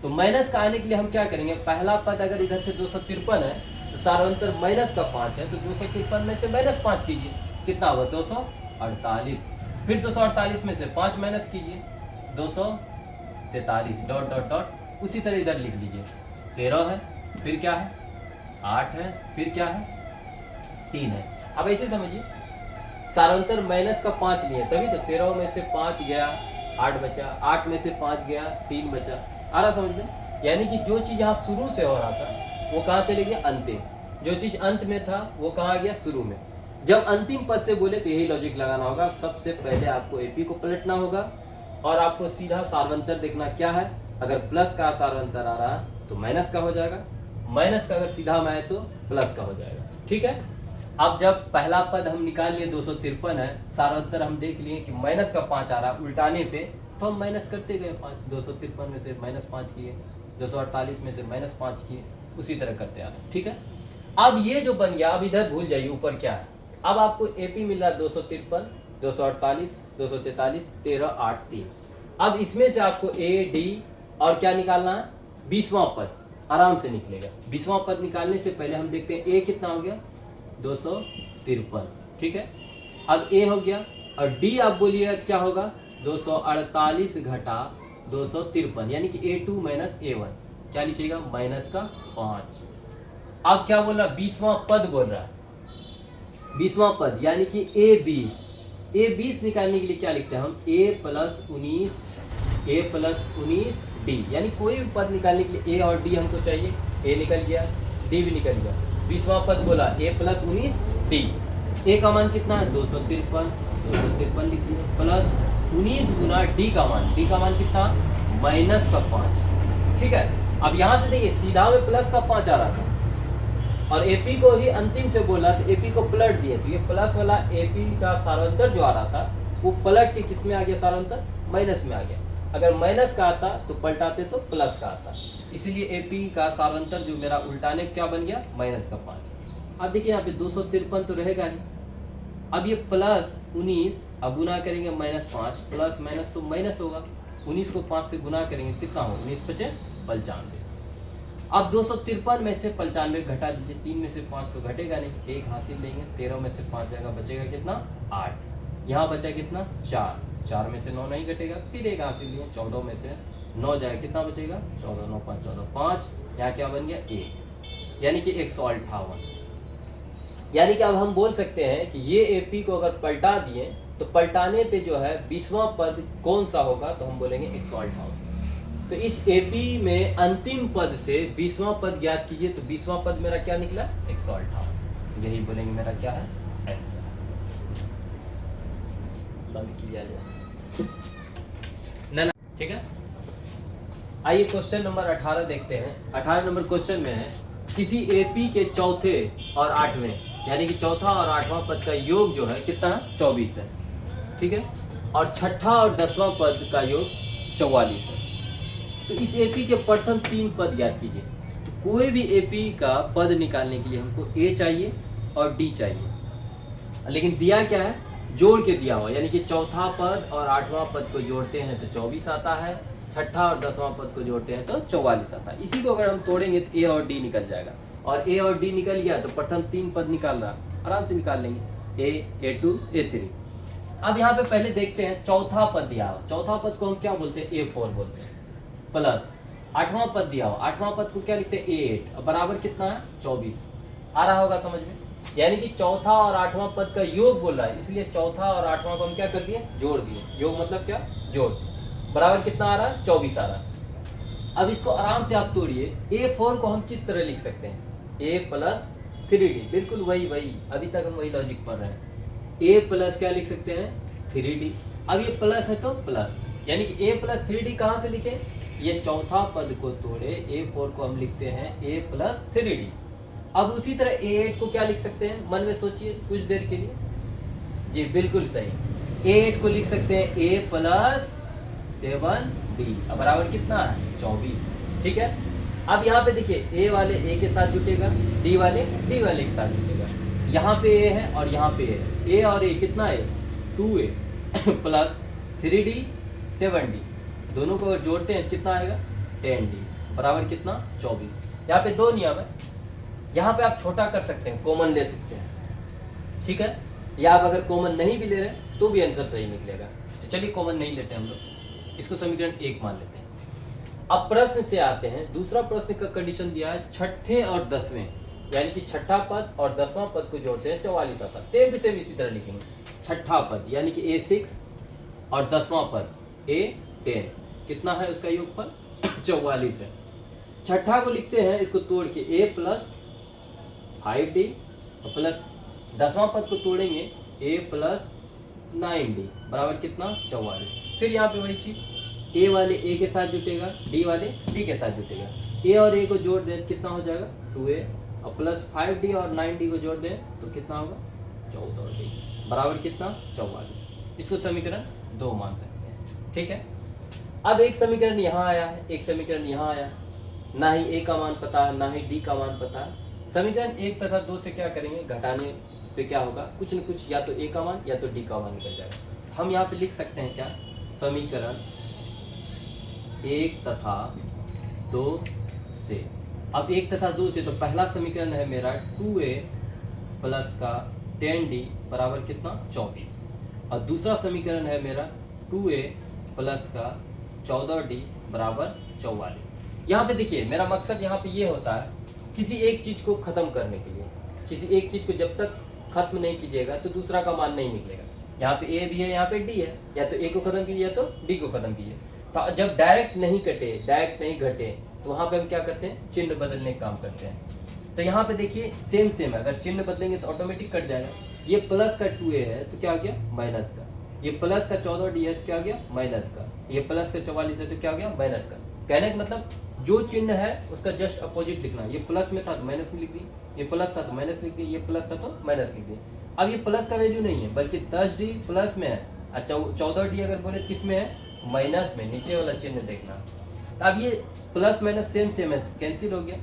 तो माइनस का आने के लिए हम क्या करेंगे, पहला पद अगर इधर से 253 है तो सार्वंतर माइनस का 5 है, तो 253 में से माइनस 5 कीजिए, कितना हुआ 248। फिर 248 में से 5 माइनस कीजिए 243, डॉट डॉट डॉट, उसी तरह इधर लिख लीजिए 13 है, फिर क्या है 8 है, फिर क्या है 3 है। अब ऐसे समझिए, सार्वंतर माइनस का 5 लिए तभी तो 13 में से 5 गया 8 बचा, 8 में से 5 गया 3 बचा। आ रहा समझ में, यानी कि जो चीज यहाँ शुरू से हो रहा था वो कहाँ चले गया अंतिम, जो चीज अंत में था वो कहाँ गया शुरू में। जब अंतिम पद से बोले तो यही लॉजिक लगाना होगा, सबसे पहले आपको एपी को पलटना होगा और आपको सीधा सार्वंतर देखना क्या है। अगर प्लस का सार्वंतर आ रहा है तो माइनस का हो जाएगा, माइनस का अगर सीधा में आए तो प्लस का हो जाएगा। ठीक है, अब जब पहला पद हम निकाल लिए 253 है, सार्वंतर हम देख लिए कि माइनस का 5 आ रहा है उल्टाने पे, तो हम माइनस करते गए 5, 253 में से माइनस 5 किए, 248 में से माइनस 5 किए, उसी तरह करते आ रहे। ठीक है, अब ये जो बन गया, अब इधर भूल जाइए ऊपर क्या है। अब आपको एपी मिल रहा है 253, 248, 243, 13, 8, 3। अब इसमें से आपको ए डी और क्या निकालना है, 20वां पद आराम से निकलेगा। 20वां पद निकालने से पहले हम देखते हैं ए कितना हो गया 253। ठीक है, अब ए हो गया और डी आप बोलिएगा क्या होगा 248 घटा 253, यानी कि A2 माइनस A1, क्या लिखिएगा माइनस का 5। अब क्या बोल रहा है 20वां पद बोल रहा है, 20वां पद यानी कि A20 निकालने के लिए क्या लिखते हैं हम A प्लस 19 डी, यानी कोई भी पद निकालने के लिए ए और डी हमको चाहिए। ए निकल गया, डी भी निकल गया। 20वां पद बोला A प्लस 19 डी, ए का मान कितना है 253 लिख दिया, प्लस 19 गुना डी का मान कितना माइनस का 5। ठीक है, अब यहाँ से देखिए सीधा में प्लस का 5 आ रहा था और एपी को ही अंतिम से बोला तो एपी को पलट दिए, तो ये प्लस वाला एपी का सार्वंतर जो आ रहा था वो पलट के किस में आ गया, सार्वंतर माइनस में आ गया। अगर माइनस का आता तो पलटाते तो प्लस का आता, इसलिए एपी का सार्वंतर जो मेरा उल्टाने क्या बन गया माइनस का 5। अब देखिए यहाँ पे 253 तो रहेगा ही, अब ये प्लस 19 अब गुना करेंगे माइनस 5, प्लस माइनस तो माइनस होगा, 19 को 5 से गुना करेंगे कितना होगा 19 × 5 = 95। अब 253 में से 95 घटा दीजिए, 3 में से 5 तो घटेगा नहीं, 1 हासिल लेंगे, 13 में से 5 जाएगा, बचेगा कितना 8, यहाँ बचा कितना 4 में से 9 नहीं घटेगा, फिर 1 हासिल लिए, 14 में से 9 जाएगा, कितना बचेगा 14, 9 5 14, 5, यहाँ क्या बन गया 1, यानी कि 158। यानी कि अब हम बोल सकते हैं कि ये एपी को अगर पलटा दिए तो पलटाने पे जो है 20वां पद कौन सा होगा, तो हम बोलेंगे 158। तो इस एपी में अंतिम पद से 20वां पद ज्ञात कीजिए, तो 20वां पद मेरा क्या निकला 158, यही बोलेंगे मेरा क्या है आंसर। बंद किया जाए ना, ठीक है। आइए क्वेश्चन नंबर 18 देखते हैं। 18 नंबर क्वेश्चन में है किसी एपी के चौथे और 8वें, यानी कि चौथा और 8वां पद का योग जो है कितना 24 है, ठीक है, और छठा और 10वां पद का योग 44 है। तो इस एपी के प्रथम 3 पद ज्ञात कीजिए। तो कोई भी एपी का पद निकालने के लिए हमको ए चाहिए और डी चाहिए, लेकिन दिया क्या है जोड़ के दिया हुआ, यानी कि चौथा पद और 8वां पद को जोड़ते हैं तो 24 आता है, छठा और 10वां पद को जोड़ते हैं तो 44 आता है। इसी को अगर हम तोड़ेंगे तो ए और डी निकल जाएगा, और ए और डी निकल गया तो प्रथम 3 पद निकाल रहा, आराम से निकाल लेंगे A2 A3। अब यहाँ पे पहले देखते हैं चौथा पद दिया हुआ, चौथा पद को हम क्या बोलते हैं A4 बोलते हैं, प्लस 8वां पद दिया हो, 8वां पद को क्या लिखते हैं A8, बराबर कितना है 24। आ रहा होगा समझ में, यानी कि चौथा और 8वां पद का योग बोल रहा है, इसलिए चौथा और 8वां को हम क्या कर दिए, जोड़ दिए। योग मतलब क्या, जोड़। बराबर कितना आ रहा है 24 आ रहा है। अब इसको आराम से आप तोड़िए, A4 को हम किस तरह लिख सकते हैं, A प्लस 3D, बिल्कुल वही अभी तक हम वही लॉजिक पढ़ रहे हैं। A प्लस क्या लिख सकते हैं 3D। अब ये प्लस है तो प्लस, यानी कि A प्लस 3D कहाँ से लिखे, ये चौथा पद को तोड़े A4 को हम लिखते हैं A प्लस 3D। अब उसी तरह A8 को क्या लिख सकते हैं, मन में सोचिए कुछ देर के लिए। जी बिल्कुल सही, A8 को लिख सकते हैं A प्लस 7D, अब बराबर कितना है 24। ठीक है, अब यहाँ पे देखिए A वाले A के साथ जुटेगा, D वाले D वाले के साथ जुटेगा। यहाँ पे A है और यहाँ पे A है, A और A कितना है 2A प्लस 3D 7D, दोनों को जोड़ते हैं कितना आएगा 10D, बराबर कितना 24। यहाँ पे दो नियम है, यहाँ पे आप छोटा कर सकते हैं, कॉमन ले सकते हैं, ठीक है, या आप अगर कॉमन नहीं भी ले रहे तो भी आंसर सही निकलेगा। तो चलिए कॉमन नहीं लेते हम लोग, इसको समीकरण 1 मान लेते हैं। अब प्रश्न से आते हैं, दूसरा प्रश्न का कंडीशन दिया है छठे और 10वें, यानी कि छठा पद और 10वां पद को जोड़ते हैं 44 आता है। सेम टू सेम इसी तरह लिखेंगे, छठा पद यानी कि A6 और 10वां पद A10, कितना है उसका योगफल 44 है। छठा को लिखते हैं इसको तोड़ के A प्लस 5D और प्लस 10वां पद को तोड़ेंगे A प्लस 9D, बराबर कितना 44। फिर यहाँ पे वही चीज, A वाले A के साथ जुटेगा, D वाले D के साथ जुटेगा। A और A को जोड़ दें कितना हो जाएगा 2A, और प्लस 5D और 9D को जोड़ दें तो कितना होगा 14D, बराबर कितना 44। इसको समीकरण 2 मान सकते हैं। ठीक है, अब एक समीकरण यहाँ आया है, एक समीकरण यहाँ आया है, ना ही A का मान पता है ना ही D का मान पता है। समीकरण 1 तथा 2 से क्या करेंगे, घटाने पे क्या होगा, कुछ न कुछ या तो A का मान या तो D का मान निकल जाएगा। हम यहाँ पे लिख सकते हैं क्या, समीकरण 1 तथा 2 से। अब 1 तथा 2 से तो पहला समीकरण है मेरा 2A प्लस का 10D बराबर कितना 24, और दूसरा समीकरण है मेरा 2A प्लस का 14D बराबर 44। यहाँ पे देखिए मेरा मकसद यहाँ पे ये होता है, किसी एक चीज को खत्म करने के लिए, किसी एक चीज को जब तक खत्म नहीं कीजिएगा तो दूसरा का मान नहीं निकलेगा। यहाँ पे A भी है, यहाँ पे D है, या तो A को खत्म कीजिए या तो D को खत्म कीजिए। तो जब डायरेक्ट नहीं कटे, डायरेक्ट नहीं घटे, तो वहां पे हम क्या करते हैं, चिन्ह बदलने का काम करते हैं। तो यहाँ पे देखिए सेम है, अगर चिन्ह बदलेंगे तो ऑटोमेटिक कट जाएगा। ये प्लस का 2A है तो क्या हो गया माइनस का, ये प्लस का 14D है तो क्या हो गया माइनस का, ये प्लस का 44 है तो क्या हो गया माइनस का। कहने का मतलब जो चिन्ह है उसका जस्ट अपोजिट लिखना। ये प्लस में था तो माइनस में लिख दी, ये प्लस था तो माइनस लिख दी, ये प्लस था तो माइनस लिख दी। अब ये प्लस का वैल्यू नहीं है बल्कि 10D प्लस में है, अच्छा 14D अगर बोले किस में है, माइनस में, नीचे वाला चिन्ह देखना। तो अब ये प्लस माइनस सेम है तो कैंसिल हो गया।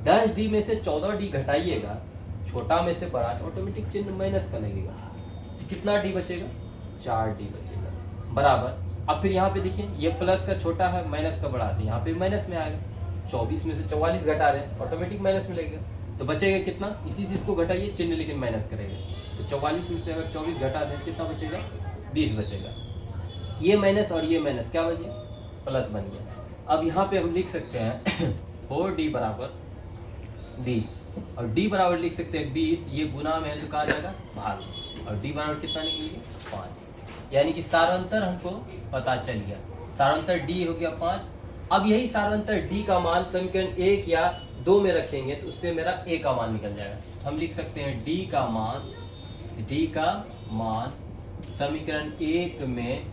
10D में से 14D घटाइएगा, छोटा में से बड़ा, तो ऑटोमेटिक चिन्ह माइनस का लगेगा। तो कितना D बचेगा 4D बचेगा, बराबर। अब फिर यहाँ पे देखिए ये प्लस का छोटा है माइनस का बड़ा, तो यहाँ पे माइनस में आएगा। 24 में से 44 घटा रहे हैं, ऑटोमेटिक माइनस में लगेगा। तो बचेगा कितना, इसी से इसको घटाइए, चिन्ह लेकिन माइनस करेगा। तो 44 में से अगर 24 घटा दें कितना बचेगा 20 बचेगा। ये माइनस और ये माइनस क्या बन गया, प्लस बन गया। अब यहाँ पे हम लिख सकते हैं 4D बराबर 20, और D बराबर लिख सकते हैं 20, ये गुना में है तो कहा जाएगा भाग, और D बराबर कितना निकलेगा 5। यानी कि सारांतर हमको पता चल गया, सारांतर D हो गया 5। अब यही सारांतर D का मान समीकरण 1 या 2 में रखेंगे तो उससे मेरा A का मान निकल जाएगा। हम लिख सकते हैं D का मान समीकरण 1 में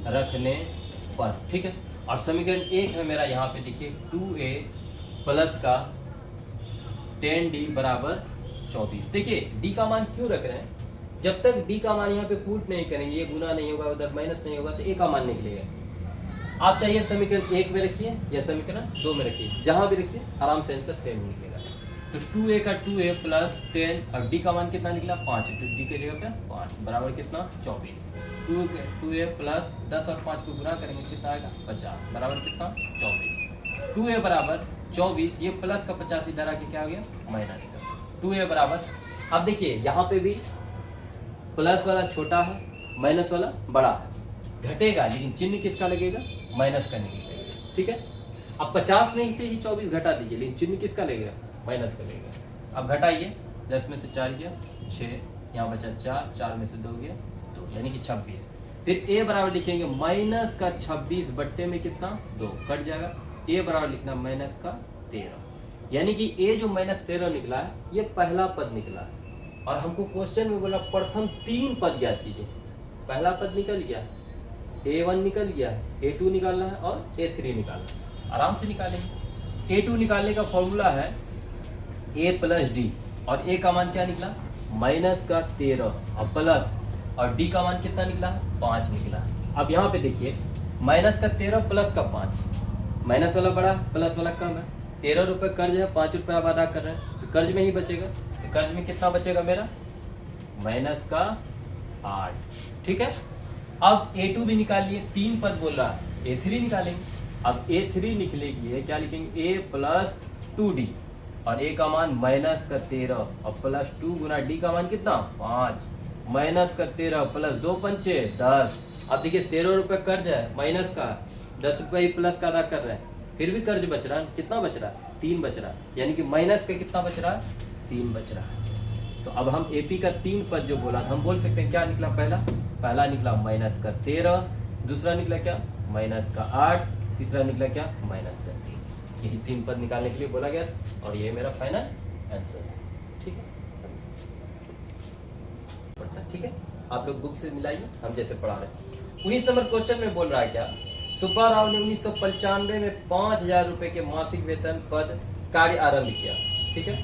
रखने पर, ठीक है। और समीकरण 1 है मेरा यहाँ पे देखिए 2A प्लस का 10D बराबर 24। देखिए D का मान क्यों रख रहे हैं, जब तक D का मान यहाँ पे पुट नहीं करेंगे, ये गुना नहीं होगा, उधर माइनस नहीं होगा, तो A का मान निकलेगा। आप चाहिए समीकरण 1 में रखिए या समीकरण 2 में रखिए, जहां भी रखिए आराम से आंसर सेम निकलेगा। तो 2A का 2A प्लस 10 और D का मान कितना निकला 5, तो D के जगह पे 5 बराबर कितना 24। 2A प्लस 10 और 5 को गुना करेंगे कितना आएगा 50, बराबर कितना 24। 2A बराबर 24, ये प्लस का 50 इधर आके क्या हो गया माइनस का। 2A बराबर, अब देखिए यहाँ पे भी प्लस वाला छोटा है माइनस वाला बड़ा है, घटेगा लेकिन चिन्ह किसका लगेगा माइनस का निकलेगा। ठीक है। अब 50 में से ही 24 घटा दीजिए, लेकिन चिन्ह किसका लगेगा, माइनस का लगेगा। अब घटाइए, 10 में से 4 गया 6, यहाँ बचा 4, 4 में से 2 गया 2, यानी कि 26। फिर ए बराबर लिखेंगे माइनस का 26 बट्टे में कितना 2, कट जाएगा। ए बराबर लिखना माइनस का 13, यानी कि ए जो माइनस 13 निकला है ये पहला पद निकला है। और हमको क्वेश्चन में बोला प्रथम 3 पद ज्ञात कीजिए। पहला पद निकल गया है, A1 निकल गया है, A2 निकालना है और A3 निकालना है। आराम से निकालेंगे। A2 निकालने का फॉर्मूला है A प्लस डी, और A का मान क्या निकला माइनस का 13 और प्लस, और D का मान कितना निकला 5 निकला। अब यहाँ पे देखिए माइनस का 13 प्लस का 5, माइनस वाला बड़ा प्लस वाला कम है। 13 रुपये कर्ज है, 5 रुपये आप अदा कर रहे हैं तो कर्ज में ही बचेगा। तो कर्ज में कितना बचेगा मेरा माइनस का 8, ठीक है। अब A2 भी निकाल लिए, 3 पद बोल रहा है, A3 निकालेंगे। अब A3 निकले के लिए क्या लिखेंगे A प्लस 2D, और A का मान माइनस का 13 और प्लस 2 गुना D का मान कितना 5, माइनस का 13 प्लस 2 पंचे 10। अब देखिए 13 रुपये कर्ज है माइनस का, 10 रुपये प्लस का अदा कर रहे हैं, फिर भी कर्ज बच रहा है, कितना बच रहा है 3 बच रहा है, यानी कि माइनस का कितना बच रहा है 3 बच रहा है। तो अब हम AP का 3 पद जो बोला था हम बोल सकते हैं क्या निकला, पहला निकला माइनस का 13, दूसरा निकला क्या माइनस का 8, तीसरा निकला क्या माइनस का 3। यही 3 पद निकालने के लिए बोला गया था और ये मेरा फाइनल आंसर है, ठीक है। ठीक है, आप लोग बुक से मिलाइए, हम जैसे पढ़ा रहे हैं। 19 नंबर क्वेश्चन में बोल रहा है क्या, सुब्बा राव ने 1995 में 5000 रुपए के मासिक वेतन पद कार्य आरंभ किया, ठीक है।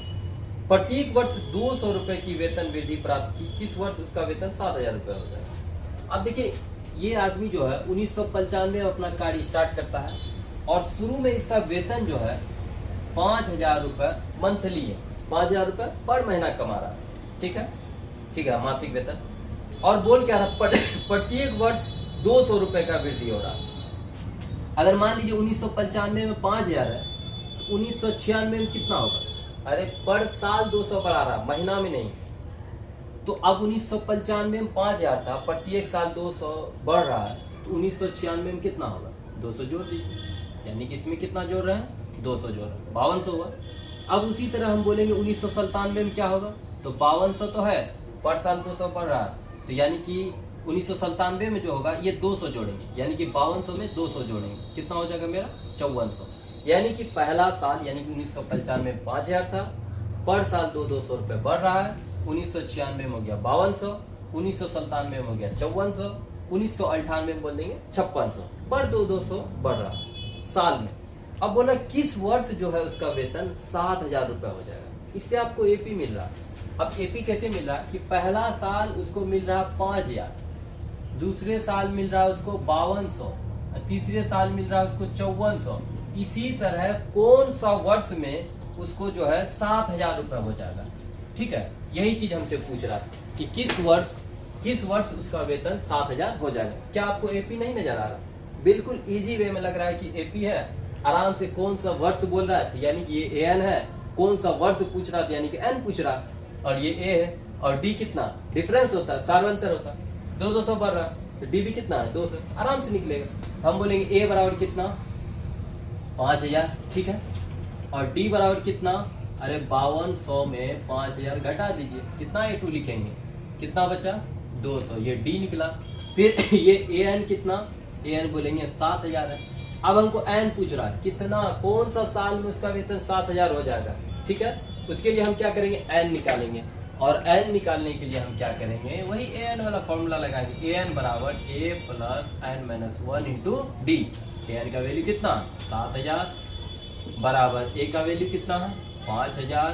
प्रत्येक वर्ष 200 रुपए की वेतन वृद्धि प्राप्त की, किस वर्ष उसका वेतन 7000 रुपए हो जाएगा। अब देखिए ये आदमी जो है 1995 में अपना कार्य स्टार्ट करता है और शुरू में इसका वेतन जो है 5000 रुपए मंथली है, 5000 रुपए पर महीना कमा रहा है, ठीक है मासिक वेतन। और बोल क्या रहा, प्रत्येक वर्ष 200 रुपए का वृद्धि हो रहा है। अगर मान लीजिए 1995 में 5000 है तो 1996 में कितना होगा, अरे पर साल 200 बढ़ा रहा, महीना में नहीं। तो अब 1995 में 5000 था, प्रत्येक साल 200 बढ़ रहा है, तो 1996 में कितना होगा 200 जोड़ दीजिए, यानी कि इसमें कितना जोड़ रहे हैं 200 जोड़ रहे हैं, 5200 हुआ। अब उसी तरह हम बोलेंगे 1997 में क्या होगा, तो 5200 तो है, पर साल 200 बढ़ रहा है, तो यानी कि 1997 में जो होगा ये 200 जोड़ेंगे, यानी कि 5200 में 200 जोड़ेंगे, कितना हो जाएगा मेरा 5400। यानी कि पहला साल यानी कि 1995 में 5000 था, पर साल 200 रुपये बढ़ रहा है। 1996 में हो गया 5200, 1997 में हो गया 5400, 1998 में बोल देंगे 5600, पर 200 बढ़ रहा है साल में। अब बोला किस वर्ष जो है उसका वेतन 7000 रुपये हो जाएगा, इससे आपको AP मिल रहा है। अब AP कैसे मिल रहा है कि पहला साल उसको मिल रहा है 5000, दूसरे साल मिल रहा है उसको 5200, तीसरे साल मिल रहा है उसको 5400। इसी तरह कौन सा वर्ष में उसको जो है 7000 रुपये हो जाएगा, ठीक है। यही चीज हमसे पूछ रहा है कि किस वर्ष उसका वेतन 7000 हो जाएगा। क्या आपको AP नहीं नजर आ रहा, बिल्कुल इजी वे में लग रहा है कि AP है। आराम से कौन सा वर्ष बोल रहा है, यानी कि ये AN है, कौन सा वर्ष पूछ रहा था यानी कि N पूछ रहा है, और ये A है और D कितना डिफरेंस होता है, सार्वंतर होता है, 200 बढ़ रहा है तो D भी कितना है 200, आराम से निकलेगा। हम बोलेंगे A बराबर कितना 5000, ठीक है, और D बराबर कितना, अरे 5200 में 5000 घटा दीजिए, कितना A2 लिखेंगे, कितना बचा 200, ये D निकला। फिर ये AN कितना, AN बोलेंगे 7000 है। अब हमको N पूछ रहा है कितना, कौन सा साल में उसका वेतन 7000 हो जाएगा, ठीक है। उसके लिए हम क्या करेंगे N निकालेंगे, और N निकालने के लिए हम क्या करेंगे वही AN वाला फॉर्मूला लगाएंगे। AN बराबर A plus N minus 1 into D। AN का वैल्यू कितना 7000 बराबर A का वैल्यू कितना है 5000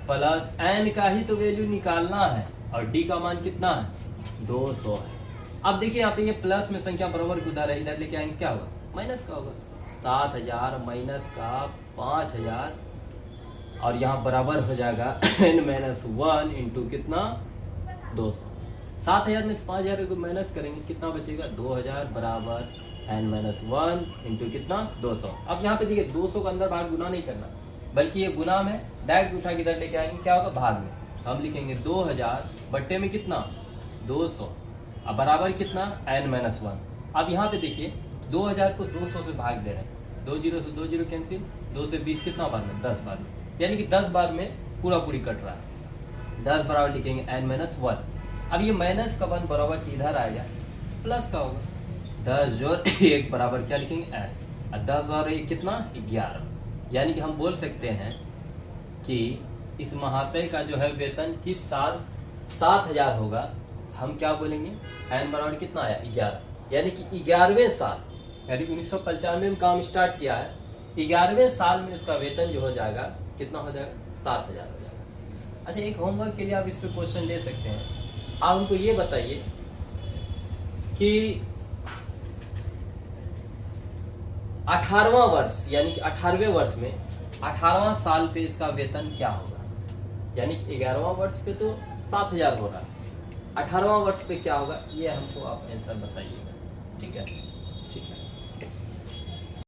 प्लस N का ही तो वैल्यू निकालना है, और D का मान कितना है 200 है। अब देखिए यहाँ पे ये प्लस में संख्या बराबर की उधर है, इधर लेके आएंगे क्या होगा माइनस का होगा, 7000 माइनस का 5000 और यहाँ बराबर हो जाएगा N माइनस 1 इंटू कितना 200। 7000 में 5000 को माइनस करेंगे कितना बचेगा 2000 बराबर N माइनस 1 इंटू कितना 200। अब यहाँ पे देखिए 200 का अंदर बाहर गुना नहीं करना, बल्कि ये गुना में डायरेक्ट उठा के इधर लेके आएंगे, क्या होगा भाग में। हम लिखेंगे 2000 बट्टे में कितना 200, अब बराबर कितना N माइनस 1। अब यहाँ पे देखिए 2000 को 200 से भाग दे रहे हैं, 2 जीरो से 2 जीरो कैंसिल, 2 से 20 कितना बार में, 10 बार में, यानी कि 10 बार में पूरा पूरी कट रहा है। 10 बराबर लिखेंगे n-1। अब ये माइनस का 1 बराबर इधर आएगा, प्लस का होगा, 10 जोड़ 1 बराबर क्या लिखेंगे n, और 10 और 1 कितना 11। यानी कि हम बोल सकते हैं कि इस महाशय का जो है वेतन किस साल 7,000 होगा। हम क्या बोलेंगे, n बराबर कितना आया 11, यानी कि 11वें साल, यानी 1995 में काम स्टार्ट किया है, 11वें साल में इसका वेतन जो हो जाएगा कितना हो जाएगा, 7,000 हो जाएगा। अच्छा, एक होमवर्क के लिए आप इस पे क्वेश्चन ले सकते हैं। आप हमको ये बताइए कि 18वां वर्ष यानी कि 18वें वर्ष में 18वां साल पे इसका वेतन क्या होगा, यानी कि 11वां वर्ष पे तो 7,000 हो रहा है, 18वां वर्ष पे क्या होगा, ये हमको आप आंसर बताइएगा। ठीक है, ठीक है।